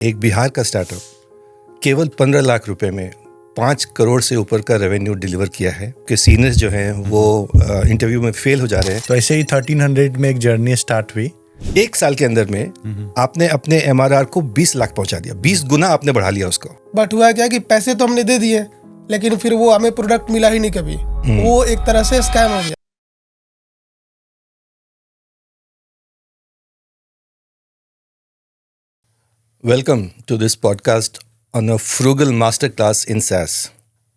एक बिहार का स्टार्टअप केवल 15 लाख रुपए में 5 करोड़ से ऊपर का रेवेन्यू डिलीवर किया है कि सीनियर्स जो हैं वो इंटरव्यू में फेल हो जा रहे हैं। तो ऐसे ही 1300 में एक जर्नी स्टार्ट हुई। एक साल के अंदर में आपने अपने एमआरआर को 20 लाख पहुंचा दिया, 20 गुना आपने बढ़ा लिया उसको। बट हुआ क्या कि पैसे तो हमने दे दिए लेकिन फिर वो हमें प्रोडक्ट मिला ही नहीं कभी। वो एक तरह से स्कैम हो गया। Welcome to this podcast on a frugal master class in SaaS।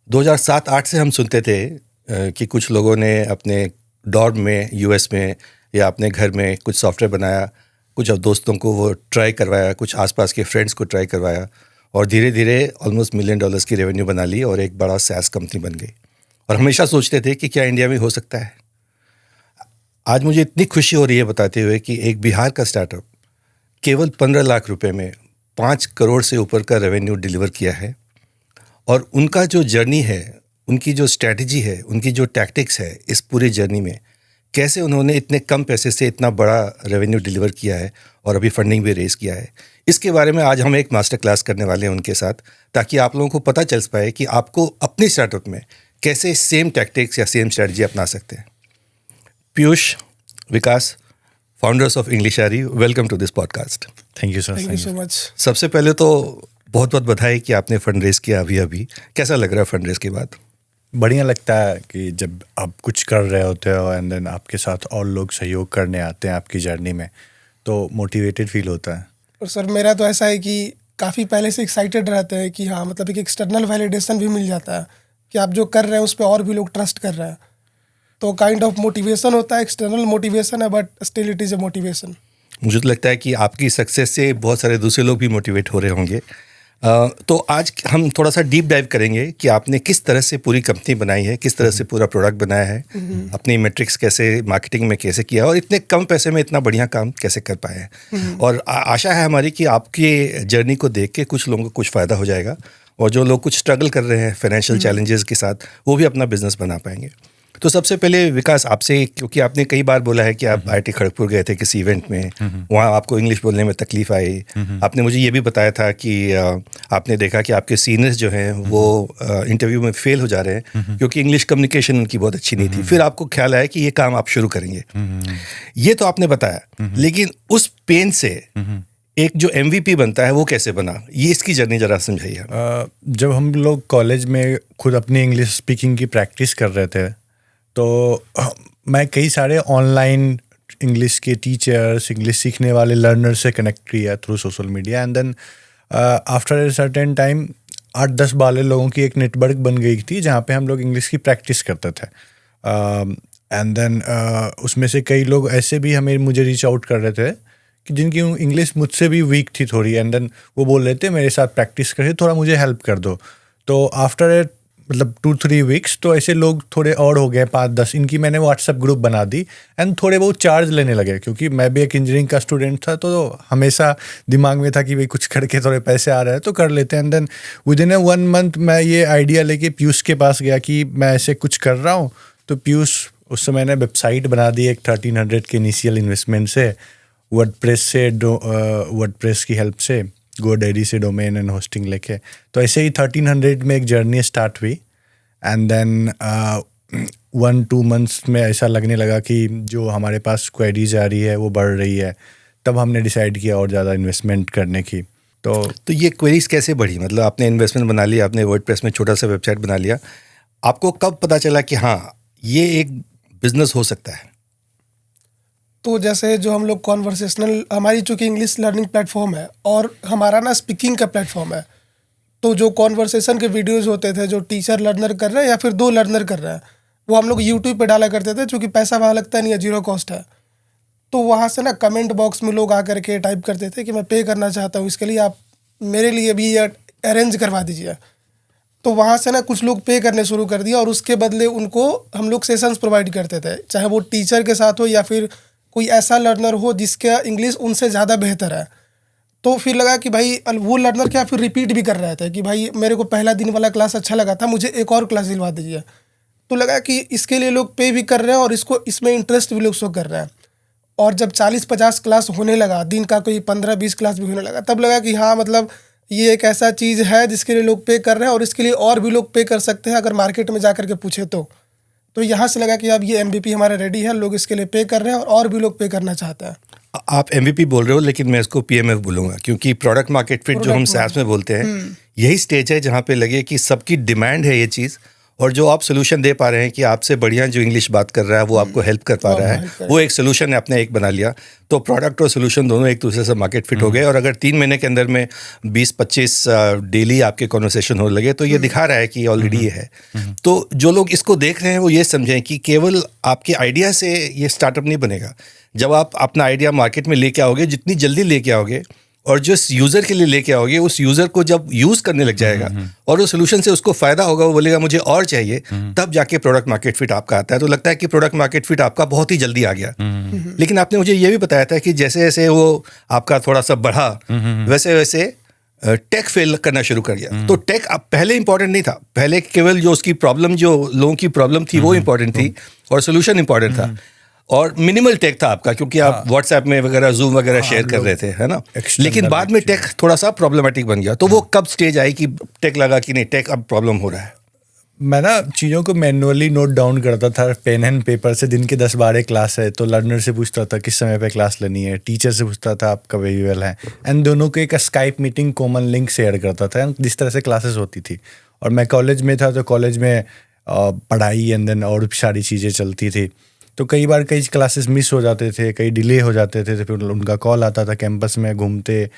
2007-8 से हम सुनते थे कि कुछ लोगों ने अपने डॉर्म में US में या अपने घर में कुछ सॉफ्टवेयर बनाया, कुछ दोस्तों को वो ट्राई करवाया, कुछ आसपास के फ्रेंड्स को ट्राई करवाया और धीरे धीरे ऑलमोस्ट $1 मिलियन की रेवेन्यू बना ली और एक बड़ा SaaS कंपनी बन गई। और हमेशा सोचते थे कि क्या इंडिया में हो सकता है। आज मुझे इतनी खुशी हो रही है बताते हुए कि एक बिहार का स्टार्टअप केवल 15 लाख रुपए में 5 करोड़ से ऊपर का रेवेन्यू डिलीवर किया है। और उनका जो जर्नी है, उनकी जो स्ट्रैटेजी है, उनकी जो टैक्टिक्स है, इस पूरी जर्नी में कैसे उन्होंने इतने कम पैसे से इतना बड़ा रेवेन्यू डिलीवर किया है और अभी फंडिंग भी रेज किया है, इसके बारे में आज हम एक मास्टर क्लास करने वाले हैं उनके साथ, ताकि आप लोगों को पता चल पाए कि आपको अपनी स्टार्टअप में कैसे सेम टैक्टिक्स या सेम स्ट्रैटेजी अपना सकते हैं। Piyush, Vikas, founders of Englishaari, welcome to this podcast. Thank you sir. Thank you so much. सबसे पहले तो बहुत बहुत बधाई कि आपने फंड रेज किया अभी। कैसा लग रहा है फंड रेज के बाद? बढ़िया लगता है कि जब आप कुछ कर रहे होते हो एंड देन आपके साथ और लोग सहयोग करने आते हैं आपकी जर्नी में, तो मोटिवेटेड फील होता है। और सर मेरा तो ऐसा है कि काफ़ी पहले से एक्साइटेड रहते हैं कि हाँ, मतलब एक एक्सटर्नल वैलिडेशन भी मिल जाता है कि आप जो कर रहे हैं उस पर और भी लोग ट्रस्ट कर रहे हैं। तो काइंड ऑफ मोटिवेशन होता है, एक्सटर्नल मोटिवेशन है, but still it is a motivation. मुझे तो लगता है कि आपकी सक्सेस से बहुत सारे दूसरे लोग भी मोटिवेट हो रहे होंगे। तो आज हम थोड़ा सा डीप डाइव करेंगे कि आपने किस तरह से पूरी कंपनी बनाई है, किस तरह से पूरा प्रोडक्ट बनाया है, अपनी मैट्रिक्स कैसे मार्केटिंग में कैसे किया और इतने कम पैसे में इतना बढ़िया काम कैसे कर पाए हैं। और आशा है हमारी कि आपकी जर्नी को देख के कुछ लोगों को कुछ फ़ायदा हो जाएगा और जो लोग कुछ स्ट्रगल कर रहे हैं फाइनेंशियल चैलेंजेस के साथ, वो भी अपना बिजनेस बना पाएंगे। तो सबसे पहले विकास आपसे, क्योंकि आपने कई बार बोला है कि आप IIT खड़गपुर गए थे किसी इवेंट में, वहाँ आपको इंग्लिश बोलने में तकलीफ आई। आपने मुझे ये भी बताया था कि आपने देखा कि आपके सीनियर्स जो हैं वो इंटरव्यू में फेल हो जा रहे हैं क्योंकि इंग्लिश कम्युनिकेशन उनकी बहुत अच्छी नहीं थी। फिर आपको ख्याल आया कि ये काम आप शुरू करेंगे। ये तो आपने बताया, लेकिन उस पेन से एक जो MVP बनता है वो कैसे बना, ये इसकी जर्नी जरा समझाइए। जब हम लोग कॉलेज में खुद अपनी इंग्लिश स्पीकिंग की प्रैक्टिस कर रहे थे, तो मैं कई सारे ऑनलाइन इंग्लिश के टीचर्स, इंग्लिश सीखने वाले लर्नर से कनेक्ट किया through social media and then after a certain time 8-10 वाले लोगों की एक नेटवर्क बन गई थी जहाँ पे हम लोग इंग्लिश की प्रैक्टिस करते थे। एंड देन उसमें से कई लोग ऐसे भी मुझे रीच आउट कर रहे थे कि जिनकी इंग्लिश मुझसे भी वीक थी थोड़ी, एंड देन वो बोल रहे थे मेरे साथ प्रैक्टिस करिए, थोड़ा मुझे हेल्प कर दो। तो आफ्टर 2-3 वीक्स तो ऐसे लोग थोड़े और हो गए, 5-10। इनकी मैंने व्हाट्सएप ग्रुप बना दी एंड थोड़े बहुत चार्ज लेने लगे, क्योंकि मैं भी एक इंजीनियरिंग का स्टूडेंट था, तो हमेशा दिमाग में था कि भाई कुछ करके थोड़े पैसे आ रहे हैं तो कर लेते हैं। And then within 1 month मैं ये आइडिया लेके पीयूष के पास गया कि मैं ऐसे कुछ कर रहा हूँ। तो पीयूष, उससे मैंने वेबसाइट बना दी एक 1300 के इनिशियल इन्वेस्टमेंट से, वर्डप्रेस की हेल्प से, GoDaddy से डोमेन एंड होस्टिंग लेके। तो ऐसे ही 1300 में एक जर्नी स्टार्ट हुई एंड देन 1-2 मंथ्स में ऐसा लगने लगा कि जो हमारे पास क्वेरीज आ रही है वो बढ़ रही है। तब हमने डिसाइड किया और ज़्यादा इन्वेस्टमेंट करने की। तो ये क्वेरीज कैसे बढ़ी? मतलब आपने इन्वेस्टमेंट बना लिया, आपने वर्डप्रेस में छोटा सा वेबसाइट बना लिया, आपको कब पता चला कि हाँ ये एक बिजनेस हो सकता है? तो जैसे जो हम लोग कॉन्वर्सेशनल, हमारी चूँकि इंग्लिश लर्निंग प्लेटफॉर्म है और हमारा ना स्पीकिंग का प्लेटफॉर्म है, तो जो कॉन्वर्सेशन के वीडियोस होते थे जो टीचर लर्नर कर रहे हैं या फिर 2 लर्नर कर रहे हैं, वो हम लोग यूट्यूब पे डाला करते थे, चूँकि पैसा वहाँ लगता नहीं है, 0 कॉस्ट है। तो वहाँ से ना कमेंट बॉक्स में लोग आकर के टाइप करते थे कि मैं पे करना चाहता हूँ, इसके लिए आप मेरे लिए भी अरेंज करवा दीजिए। तो वहाँ से ना कुछ लोग पे करने शुरू कर दिया और उसके बदले उनको हम लोग सेशंस प्रोवाइड करते थे, चाहे वो टीचर के साथ हो या फिर कोई ऐसा लर्नर हो जिसका इंग्लिश उनसे ज़्यादा बेहतर है। तो फिर लगा कि भाई वो लर्नर क्या फिर रिपीट भी कर रहे थे कि भाई मेरे को पहला दिन वाला क्लास अच्छा लगा था, मुझे एक और क्लास दिलवा दीजिए। तो लगा कि इसके लिए लोग पे भी कर रहे हैं और इसमें इंटरेस्ट भी लोग शो कर रहे हैं। और जब 40-50 क्लास होने लगा, दिन का कोई 15-20 क्लास भी होने लगा, तब लगा कि हाँ मतलब ये एक ऐसा चीज़ है जिसके लिए लोग पे कर रहे हैं और इसके लिए और भी लोग पे कर सकते हैं अगर मार्केट में जा करके पूछे तो यहाँ से लगा कि अब ये MVP हमारा रेडी है, लोग इसके लिए पे कर रहे हैं और भी लोग पे करना चाहते हैं। आप MVP बोल रहे हो, लेकिन मैं इसको PMF बोलूँगा, क्योंकि प्रोडक्ट मार्केट फिट जो हम SaaS में बोलते हैं, यही स्टेज है जहाँ पे लगे कि सबकी डिमांड है ये चीज़, और जो आप सोल्यूशन दे पा रहे हैं कि आपसे बढ़िया जो इंग्लिश बात कर रहा है वो आपको हेल्प कर पा रहा है, वो एक सोल्यूशन है, आपने एक बना लिया, तो प्रोडक्ट और सोल्यूशन दोनों एक दूसरे से मार्केट फिट हो गए। और अगर 3 महीने के अंदर में 20-25 डेली आपके कॉन्वर्सेशन होने लगे तो ये दिखा रहा है कि ऑलरेडी ये है। तो जो लोग इसको देख रहे हैं वो ये समझें कि केवल आपके आइडिया से ये स्टार्टअप नहीं बनेगा। जब आप अपना आइडिया मार्केट में लेके आओगे, जितनी जल्दी लेके आओगे और जिस यूज़र के लिए लेके आओगे, उस यूज़र को जब यूज़ करने लग जाएगा और उस सोल्यूशन से उसको फ़ायदा होगा, वो बोलेगा मुझे और चाहिए, तब जाके प्रोडक्ट मार्केट फिट आपका आता है। तो लगता है कि प्रोडक्ट मार्केट फिट आपका बहुत ही जल्दी आ गया। लेकिन आपने मुझे ये भी बताया था कि जैसे जैसे वो आपका थोड़ा सा बढ़ा, वैसे वैसे टेक फेल करना शुरू कर गया। तो टेक अब पहले इंपॉर्टेंट नहीं था, पहले केवल जो उसकी प्रॉब्लम, जो लोगों की प्रॉब्लम थी वो इंपॉर्टेंट थी और सोल्यूशन इंपॉर्टेंट था, और मिनिमल टेक था आपका, क्योंकि आप व्हाट्सएप में वगैरह, जूम वगैरह शेयर कर रहे थे, है ना। लेकिन बाद में टेक थोड़ा सा प्रॉब्लमेटिक बन गया। तो वो कब स्टेज आई कि टेक लगा कि नहीं, टेक अब प्रॉब्लम हो रहा है? मैं ना चीज़ों को मैनुअली नोट डाउन करता था पेन एंड पेपर से। दिन के 10-12 क्लास है तो लर्नर से पूछता था किस समय पे क्लास लेनी है, टीचर से पूछता था आप कब अवेलेबल हैं, एंड दोनों को एक Skype meeting common link share करता था, जिस तरह से क्लासेस होती थी। और मैं कॉलेज में था तो कॉलेज में पढ़ाई एंड देन और सारी चीज़ें चलती थी, तो कई बार कई क्लासेस मिस हो जाते थे, कई डिले हो जाते थे, तो फिर उनका कॉल आता था, कैंपस में घूमते,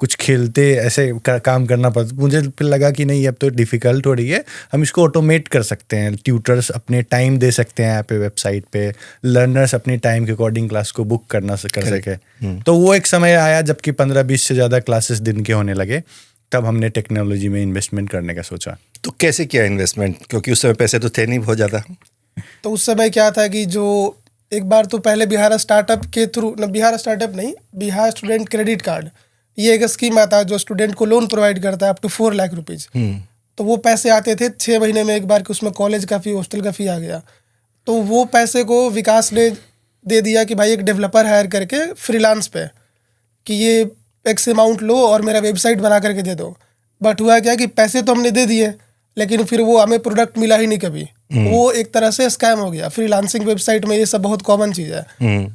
कुछ खेलते, ऐसे काम करना पड़ता। मुझे फिर लगा कि नहीं अब तो डिफ़िकल्ट हो रही है, हम इसको ऑटोमेट कर सकते हैं। ट्यूटर्स अपने टाइम दे सकते हैं यहाँ पे वेबसाइट पे, लर्नर्स अपनी टाइम के अकॉर्डिंग क्लास को बुक कर सके। तो वो एक समय आया जबकि 15-20 से ज़्यादा क्लासेस दिन के होने लगे, तब हमने टेक्नोलॉजी में इन्वेस्टमेंट करने का सोचा। तो कैसे किया इन्वेस्टमेंट, क्योंकि उस समय पैसे तो थे नहीं बहुत ज़्यादा? तो उस समय क्या था कि जो एक बार तो पहले बिहार स्टार्टअप के थ्रू, बिहार स्टार्टअप नहीं, बिहार स्टूडेंट क्रेडिट कार्ड, ये एक स्कीम आता है जो स्टूडेंट को लोन प्रोवाइड करता है अप टू 4 लाख रुपीज़। तो वो पैसे आते थे 6 महीने में एक बार कि उसमें कॉलेज का फ़ी, हॉस्टल का फ़ी आ गया। तो वो पैसे को विकास ने दे दिया कि भाई एक डेवलपर हायर करके फ्रीलांस पे कि ये एक्स अमाउंट लो और मेरा वेबसाइट बना करके दे दो। बट हुआ क्या कि पैसे तो हमने दे दिए, लेकिन फिर वो हमें प्रोडक्ट मिला ही नहीं कभी। वो एक तरह से स्कैम हो गया। फ्रीलांसिंग वेबसाइट में ये सब बहुत कॉमन चीज़ है।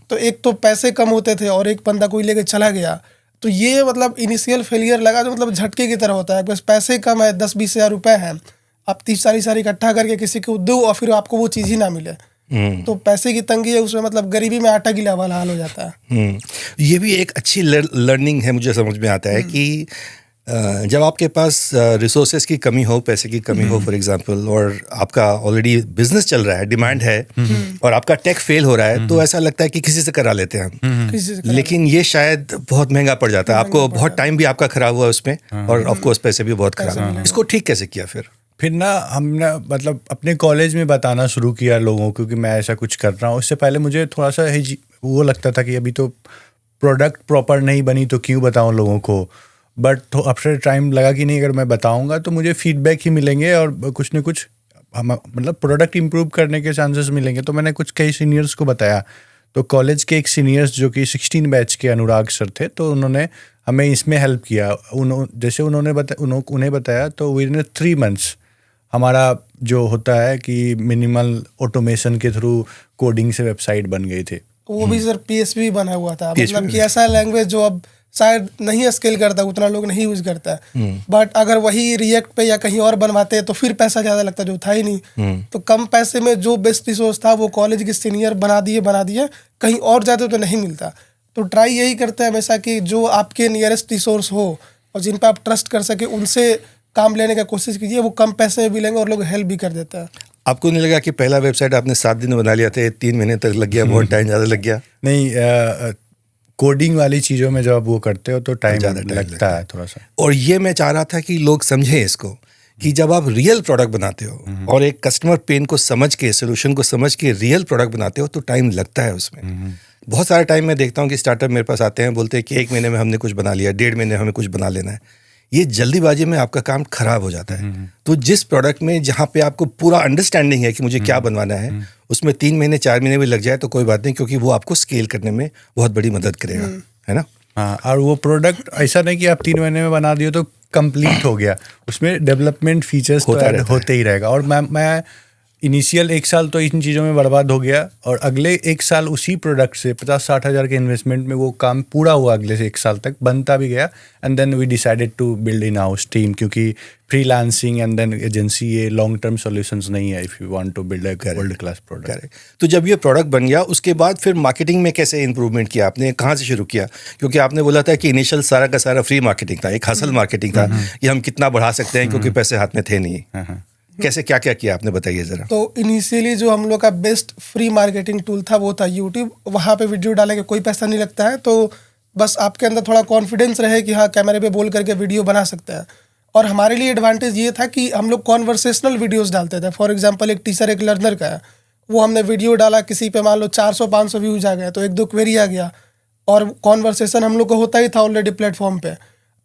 तो एक तो पैसे कम होते थे और एक बंदा कोई लेके चला गया, तो ये मतलब इनिशियल फेलियर लगा, जो मतलब झटके की तरह होता है। बस पैसे कम है, 10-20 हज़ार रुपये हैं, आप 30-40 हज़ार इकट्ठा करके किसी को दो और फिर आपको वो चीज़ ही ना मिले, तो पैसे की तंगी है उसमें, मतलब गरीबी में आटा गिला वाला हाल हो जाता है। ये भी एक अच्छी लर्निंग है, मुझे समझ में आता है कि जब आपके पास रिसोर्सेज की कमी हो, पैसे की कमी हो फॉर एग्जांपल, और आपका ऑलरेडी बिजनेस चल रहा है, डिमांड है, और आपका टेक फेल हो रहा है, तो ऐसा लगता है कि किसी से करा लेते हैं हम। लेकिन ये शायद बहुत महंगा पड़ जाता है, आपको बहुत टाइम भी आपका खराब हुआ उसमें, और ऑफकोर्स पैसे भी बहुत खराब। इसको ठीक कैसे किया फिर ना हमने मतलब अपने कॉलेज में बताना शुरू किया लोगों को कि मैं ऐसा कुछ कर रहा हूँ। उससे पहले मुझे थोड़ा सा वो लगता था कि अभी तो प्रोडक्ट प्रॉपर नहीं बनी तो क्यों बताऊँ लोगों को। बट आफ्टर टाइम लगा कि नहीं, अगर मैं बताऊंगा तो मुझे फीडबैक ही मिलेंगे और कुछ न कुछ मतलब प्रोडक्ट इम्प्रूव करने के चांसेस मिलेंगे। तो मैंने कई सीनियर्स को बताया। तो कॉलेज के एक सीनियर्स जो कि 16 बैच के अनुराग सर थे, तो उन्होंने हमें इसमें हेल्प किया। जैसे उन्हें बताया तो विदिन 3 मंथ्स हमारा जो होता है कि मिनिमल ऑटोमेशन के थ्रू कोडिंग से वेबसाइट बन गई थी। वो भी सर PHP बना हुआ था, मतलब कि ऐसा लैंग्वेज जो अब शायद नहीं स्केल करता, उतना लोग नहीं यूज करता है। बट अगर वही रिएक्ट पे या कहीं और बनवाते तो फिर पैसा ज़्यादा लगता, जो था ही नहीं। तो कम पैसे में जो बेस्ट रिसोर्स था वो कॉलेज के सीनियर बना दिए, कहीं और जाते तो नहीं मिलता। तो ट्राई यही करते हैं हमेशा कि जो आपके नियरेस्ट रिसोर्स हो और जिन पर आप ट्रस्ट कर सके, उनसे काम लेने का कोशिश कीजिए। वो कम पैसे में भी लेंगे और लोग हेल्प भी कर देता है। आपको नहीं लगा कि पहला वेबसाइट आपने 7 दिन में बना लिया था, 3 महीने तक लग गया, बहुत टाइम ज़्यादा लग गया? नहीं, कोडिंग वाली चीज़ों में जब आप वो करते हो तो टाइम ज़्यादा लगता है थोड़ा सा। और ये मैं चाह रहा था कि लोग समझें इसको, कि जब आप रियल प्रोडक्ट बनाते हो और एक कस्टमर पेन को समझ के, सोल्यूशन को समझ के रियल प्रोडक्ट बनाते हो, तो टाइम लगता है उसमें। बहुत सारा टाइम मैं देखता हूँ कि स्टार्टअप मेरे पास आते हैं, बोलते हैं कि 1 महीने में हमने कुछ बना लिया, 1.5 महीने में हमें कुछ बना लेना है। ये जल्दीबाजी में आपका काम खराब हो जाता है। तो जिस प्रोडक्ट में जहाँ पे आपको पूरा अंडरस्टैंडिंग है कि मुझे क्या बनवाना है, उसमें 3 महीने 4 महीने भी लग जाए तो कोई बात नहीं, क्योंकि वो आपको स्केल करने में बहुत बड़ी मदद करेगा, है ना। हाँ, और वो प्रोडक्ट ऐसा नहीं कि आप 3 महीने में बना दिए तो कंप्लीट हो गया, उसमें डेवलपमेंट फीचर्स तो ऐड होते ही रहेगा। और मैं इनिशियल 1 साल तो इन चीज़ों में बर्बाद हो गया, और अगले 1 साल उसी प्रोडक्ट से 50-60 हज़ार के इन्वेस्टमेंट में वो काम पूरा हुआ, अगले से 1 साल तक बनता भी गया। And then we decided to build in house team, क्योंकि फ्रीलांसिंग एंड देन एजेंसी ये लॉन्ग टर्म सॉल्यूशंस नहीं है if you want to build a world class product. तो जब ये प्रोडक्ट बन गया, उसके बाद फिर मार्केटिंग में कैसे इंप्रूवमेंट किया आपने, कहाँ से शुरू किया? क्योंकि आपने बोला था कि इनिशियल सारा का सारा फ्री मार्केटिंग था, एक हसल मार्केटिंग था कि हम कितना बढ़ा सकते हैं, क्योंकि पैसे हाथ में थे नहीं। कैसे क्या क्या किया आपने, बताइए जरा। तो इनिशियली जो हम लोग का बेस्ट फ्री मार्केटिंग टूल था वो था यूट्यूब। वहाँ पे वीडियो डालेंगे, कोई पैसा नहीं लगता है, तो बस आपके अंदर थोड़ा कॉन्फिडेंस रहे कि हाँ कैमरे पे बोल करके वीडियो बना सकते हैं। और हमारे लिए एडवांटेज ये था कि हम लोग कॉन्वर्सेशनल वीडियोस डालते थे। फॉर एग्जांपल एक टीचर एक लर्नर का है, वो हमने वीडियो डाला, किसी पे मान लो 400-500 व्यूज आ गए, तो 1-2 क्वेरी आ गया, और कॉन्वर्सेशन हम लोग को होता ही था ऑलरेडी प्लेटफॉर्म पे,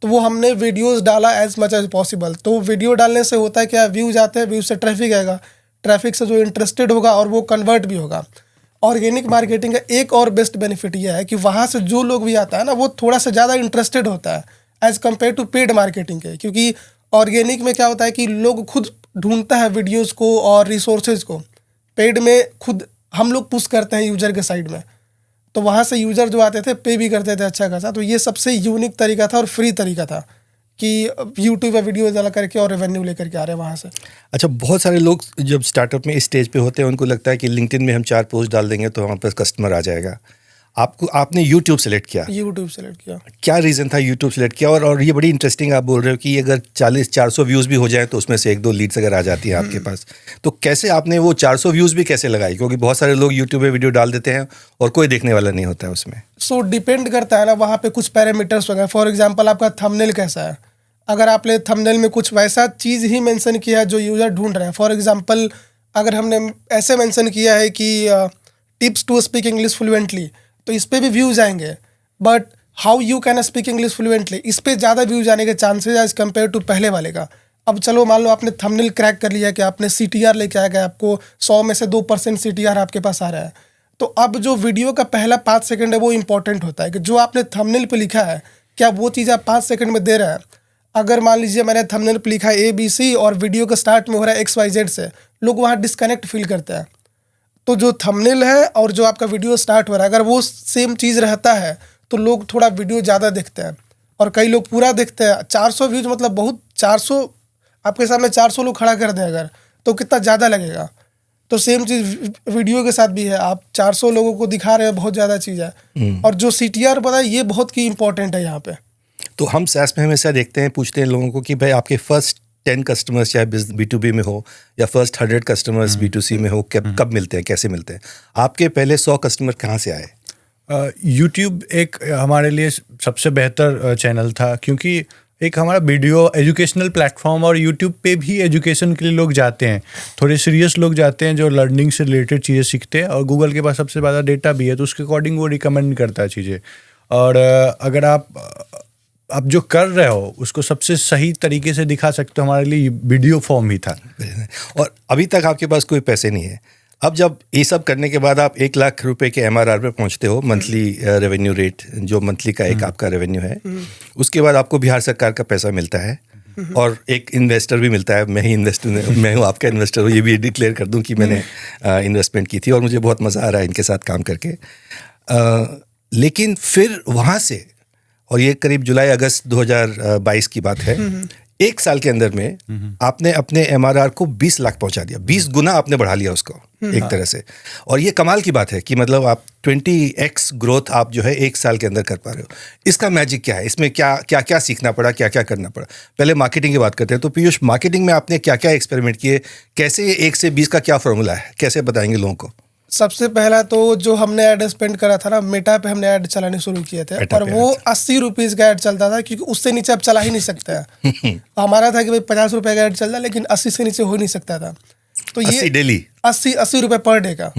तो वो हमने वीडियोस डाला एज मच एज पॉसिबल। तो वीडियो डालने से होता है क्या, व्यूज आते हैं, व्यूज से ट्रैफिक आएगा, ट्रैफिक से जो इंटरेस्टेड होगा और वो कन्वर्ट भी होगा। ऑर्गेनिक मार्केटिंग का एक और बेस्ट बेनिफिट ये है कि वहाँ से जो लोग भी आता है ना, वो थोड़ा सा ज़्यादा इंटरेस्टेड होता है as compare to paid marketing के। क्योंकि ऑर्गेनिक में क्या होता है कि लोग खुद ढूंढता है वीडियोज़ को और रिसोर्सेज को, पेड में खुद हम लोग पुश करते हैं यूजर के साइड में, तो वहाँ से यूज़र जो आते थे पे भी करते थे अच्छा खासा। तो ये सबसे यूनिक तरीका था और फ्री तरीका था कि यूट्यूब पे वीडियो डाला करके और रेवेन्यू लेकर के आ रहे हैं वहाँ से। अच्छा, बहुत सारे लोग जब स्टार्टअप में इस स्टेज पे होते हैं, उनको लगता है कि लिंक्डइन में हम 4 पोस्ट डाल देंगे तो हमारे पास कस्टमर आ जाएगा। आपने यूट्यूब सेलेक्ट किया। यूट्यूब सेलेक्ट किया। क्या रीज़न था यूट्यूब सेलेक्ट किया? और ये बड़ी इंटरेस्टिंग आप बोल रहे हो कि अगर 40-400 व्यूज़ भी हो जाए तो उसमें से 1-2 लीड्स अगर आ जाती हैं आपके पास, तो कैसे आपने वो 400 व्यूज़ भी कैसे लगाई? क्योंकि बहुत सारे लोग यूट्यूब पे वीडियो डाल देते हैं और कोई देखने वाला नहीं होता है उसमें। सो डिपेंड करता है ना, वहाँ पे कुछ पैरामीटर्स वगैरह। फॉर एग्जाम्पल आपका थंबनेल कैसा है, अगर आपने थंबनेल में कुछ वैसा चीज़ ही मेंशन किया है जो यूज़र ढूंढ रहे हैं। फॉर एग्जांपल अगर हमने ऐसे मेंशन किया है कि tips to speak English fluently, तो इस पे भी व्यूज़ आएंगे। But how you can speak English fluently, इस पे ज़्यादा व्यूज आने के चांसेस एज कम्पेयर टू पहले वाले का। अब चलो मान लो आपने थंबनेल क्रैक कर लिया कि आपने CTR लेके आ गया, आपको 100 में से 2% CTR आपके पास आ रहा है, तो अब जो वीडियो का पहला 5 सेकंड है वो इंपॉर्टेंट होता है कि जो आपने थंबनेल पे लिखा है क्या वो चीज़ आप 5 सेकंड में दे रहे हैं। अगर मान लीजिए मैंने थंबनेल पे लिखा है ABC और वीडियो का स्टार्ट में हो रहा है XYZ से, लोग वहाँ डिस्कनेक्ट फील करते हैं। तो जो थंबनेल है और जो आपका वीडियो स्टार्ट हो रहा है, अगर वो सेम चीज़ रहता है तो लोग थोड़ा वीडियो ज़्यादा देखते हैं, और कई लोग पूरा देखते हैं। 400 व्यूज मतलब बहुत, 400 आपके सामने 400 लोग खड़ा कर दें अगर, तो कितना ज़्यादा लगेगा। तो सेम चीज़ वीडियो के साथ भी है, आप 400 लोगों को दिखा रहे हैं, बहुत ज़्यादा चीज़ है। और जो CTR पता है ये बहुत की इंपॉर्टेंट है यहाँ पे। तो हम SaaS में हमेशा देखते हैं, पूछते हैं लोगों को कि भाई आपके फर्स्ट 10 कस्टमर्स चाहे B2B में हो या फर्स्ट 100 कस्टमर्स B2C में हो, कब मिलते हैं, कैसे मिलते हैं? आपके पहले 100 कस्टमर कहाँ से आए? यूट्यूब एक हमारे लिए सबसे बेहतर चैनल था, क्योंकि एक हमारा वीडियो एजुकेशनल प्लेटफॉर्म, और यूट्यूब पे भी एजुकेशन के लिए लोग जाते हैं, थोड़े सीरियस लोग जाते हैं जो लर्निंग से रिलेटेड चीज़ें सीखते हैं, और गूगल के पास सबसे ज़्यादा डेटा भी है, तो उसके अकॉर्डिंग वो रिकमेंड करता है चीज़ें। और अगर आप जो कर रहे हो उसको सबसे सही तरीके से दिखा सकते हो, हमारे लिए वीडियो फॉर्म ही था। और अभी तक आपके पास कोई पैसे नहीं है। अब जब ये सब करने के बाद आप 1 लाख रुपए के MRR पे पहुंचते हो, मंथली रेवेन्यू रेट, जो मंथली का एक आपका रेवेन्यू है, उसके बाद आपको बिहार सरकार का पैसा मिलता है और एक इन्वेस्टर भी मिलता है। मैं हूँ आपका इन्वेस्टर हूँ, ये भी डिक्लेयर कर दूँ कि मैंने इन्वेस्टमेंट की थी और मुझे बहुत मज़ा आ रहा है इनके साथ काम करके। लेकिन फिर वहाँ से, और ये करीब जुलाई-अगस्त 2022 की बात है, 1 साल के अंदर में आपने अपने MRR को 20 लाख पहुंचा दिया, 20 गुना आपने बढ़ा लिया उसको एक तरह से। और ये कमाल की बात है कि मतलब आप 20x ग्रोथ आप जो है 1 साल के अंदर कर पा रहे हो। इसका मैजिक क्या है? इसमें क्या सीखना पड़ा, क्या करना पड़ा? पहले मार्केटिंग की बात करते हैं। तो पीयूष, मार्केटिंग में आपने क्या एक्सपेरिमेंट किए, कैसे 1 से 20 का क्या फॉर्मूला है, कैसे बताएंगे लोगों को? सबसे पहला तो जो हमने ऐड स्पेंड करा था ना, मेटा पे हमने ऐड चलाने शुरू किए थे, और वो 80 रुपीज़ का ऐड चलता था, क्योंकि उससे नीचे आप चला ही नहीं सकते हैं। हमारा था कि भाई 50 रुपये का ऐड चल रहा है, लेकिन 80 से नीचे हो नहीं सकता था। तो ये 80 डेली, 80 रुपये पर डे का।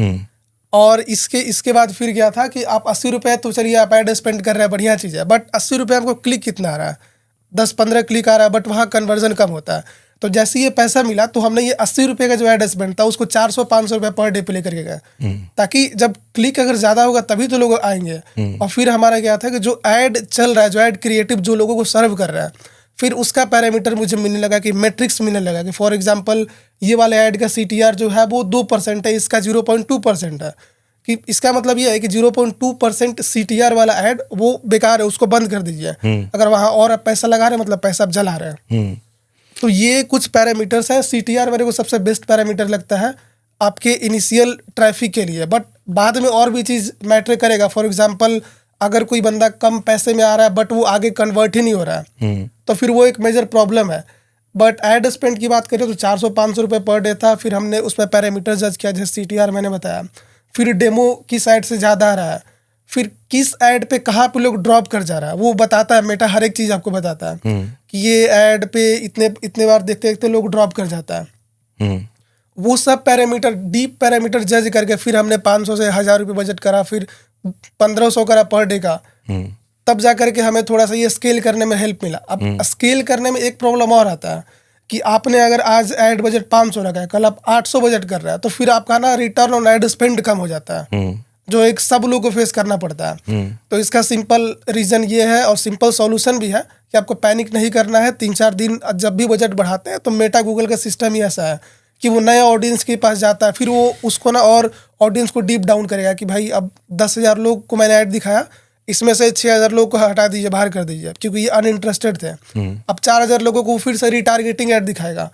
और इसके बाद फिर गया था कि आप 80 रुपये तो चलिए आप ऐड स्पेंड कर रहे हैं, बढ़िया चीज़ है, बट 80 रुपये आपको क्लिक कितना आ रहा है? 10-15 क्लिक आ रहा है बट वहाँ कन्वर्जन कम होता है। तो जैसे ये पैसा मिला तो हमने ये 80 रुपये का जो एड स्पेंड था उसको 400-500 रुपये पर डे पे लेकर के गए, ताकि जब क्लिक अगर ज़्यादा होगा तभी तो लोग आएंगे। और फिर हमारा क्या था कि जो ऐड चल रहा है, जो ऐड क्रिएटिव जो लोगों को सर्व कर रहा है, फिर उसका पैरामीटर मुझे मिलने लगा कि मैट्रिक्स मिलने लगा कि फॉर एग्जांपल ये वाले ऐड का CTR जो है वो 2% है, इसका 0.2% है। कि इसका मतलब ये है कि 0.2% CTR वाला ऐड वो बेकार है, उसको बंद कर दीजिए। अगर वहाँ और आप पैसा लगा रहे हैं मतलब पैसा आप जला रहे हैं। तो ये कुछ पैरामीटर्स हैं। CTR मेरे को सबसे बेस्ट पैरामीटर लगता है आपके इनिशियल ट्रैफिक के लिए, बट बाद में और भी चीज़ मैटर करेगा। फॉर एग्जांपल अगर कोई बंदा कम पैसे में आ रहा है बट वो आगे कन्वर्ट ही नहीं हो रहा है तो फिर वो एक मेजर प्रॉब्लम है। बट एड स्पेंड की बात करें तो 400-500 रुपये पर डे था। फिर हमने उसमें पैरामीटर जज किया, जैसे CTR मैंने बताया। फिर डेमो किस ऐड से ज़्यादा आ रहा है, फिर किस ऐड पे कहाँ पे लोग ड्रॉप कर जा रहा है वो बताता है। मेटा हर एक चीज़ आपको बताता है कि ये ऐड पे इतने बार देखते देखते लोग ड्रॉप कर जाता है। वो सब पैरामीटर, डीप पैरामीटर जज करके फिर हमने 500 से 1000 रुपये बजट करा, फिर 1500 करा पर डे का। तब जा करके हमें थोड़ा सा ये स्केल करने में हेल्प मिला। अब स्केल करने में एक प्रॉब्लम और आता है कि आपने अगर आज ऐड बजट 500 रखा है, कल आप 800 बजट कर रहा है, तो फिर आपका ना रिटर्न ऑन एड स्पेंड कम हो जाता है, जो एक सब लोग को फेस करना पड़ता है। तो इसका सिंपल रीज़न ये है और सिंपल सॉल्यूशन भी है कि आपको पैनिक नहीं करना है। 3-4 दिन जब भी बजट बढ़ाते हैं तो मेटा गूगल का सिस्टम ही ऐसा है कि वो नया ऑडियंस के पास जाता है, फिर वो उसको ना और ऑडियंस को डीप डाउन करेगा कि भाई अब 10,000 लोग को मैंने ऐड दिखाया, इसमें से 6,000 लोग को हटा दीजिए, बाहर कर दीजिए, क्योंकि ये अनइंटरेस्टेड थे। अब 4,000 लोगों को फिर से रिटारगेटिंग ऐड दिखाएगा।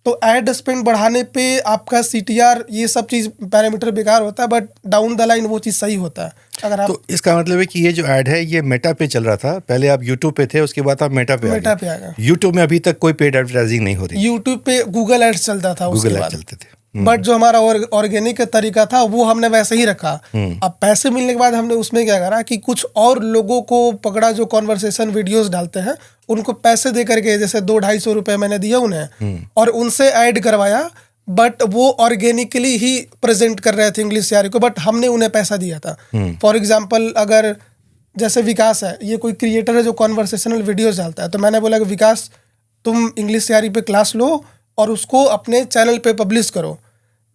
तो ऐड स्पेंड बढ़ाने पे आपका CTR ये सब चीज़ पैरामीटर बेकार होता है, बट डाउन द लाइन वो चीज़ सही होता है। अगर आप तो इसका मतलब है कि ये जो ऐड है ये मेटा पे चल रहा था, पहले आप यूट्यूब पे थे, उसके बाद आप मेटा पे आ गए। यूट्यूब में अभी तक कोई पेड एडवर्टाइजिंग नहीं हो रही। यूट्यूब पे गूगल एड्स चलता था, गूगल एड्स चलते थे, बट जो हमारा ऑर्गेनिक तरीका था वो हमने वैसे ही रखा। अब पैसे मिलने के बाद हमने उसमें क्या करा कि कुछ और लोगों को पकड़ा जो कॉन्वर्सेशन वीडियोस डालते हैं, उनको पैसे दे करके जैसे 200-250 रुपये मैंने दिया उन्हें और उनसे ऐड करवाया। बट वो ऑर्गेनिकली ही प्रेजेंट कर रहे थे इंग्लिश यारी को, बट हमने उन्हें पैसा दिया था। फॉर एग्जाम्पल अगर जैसे विकास है, ये कोई क्रिएटर है जो कॉन्वर्सेशनल वीडियोस डालता है, तो मैंने बोला कि विकास तुम इंग्लिश यारी पे क्लास लो और उसको अपने चैनल पे पब्लिश करो,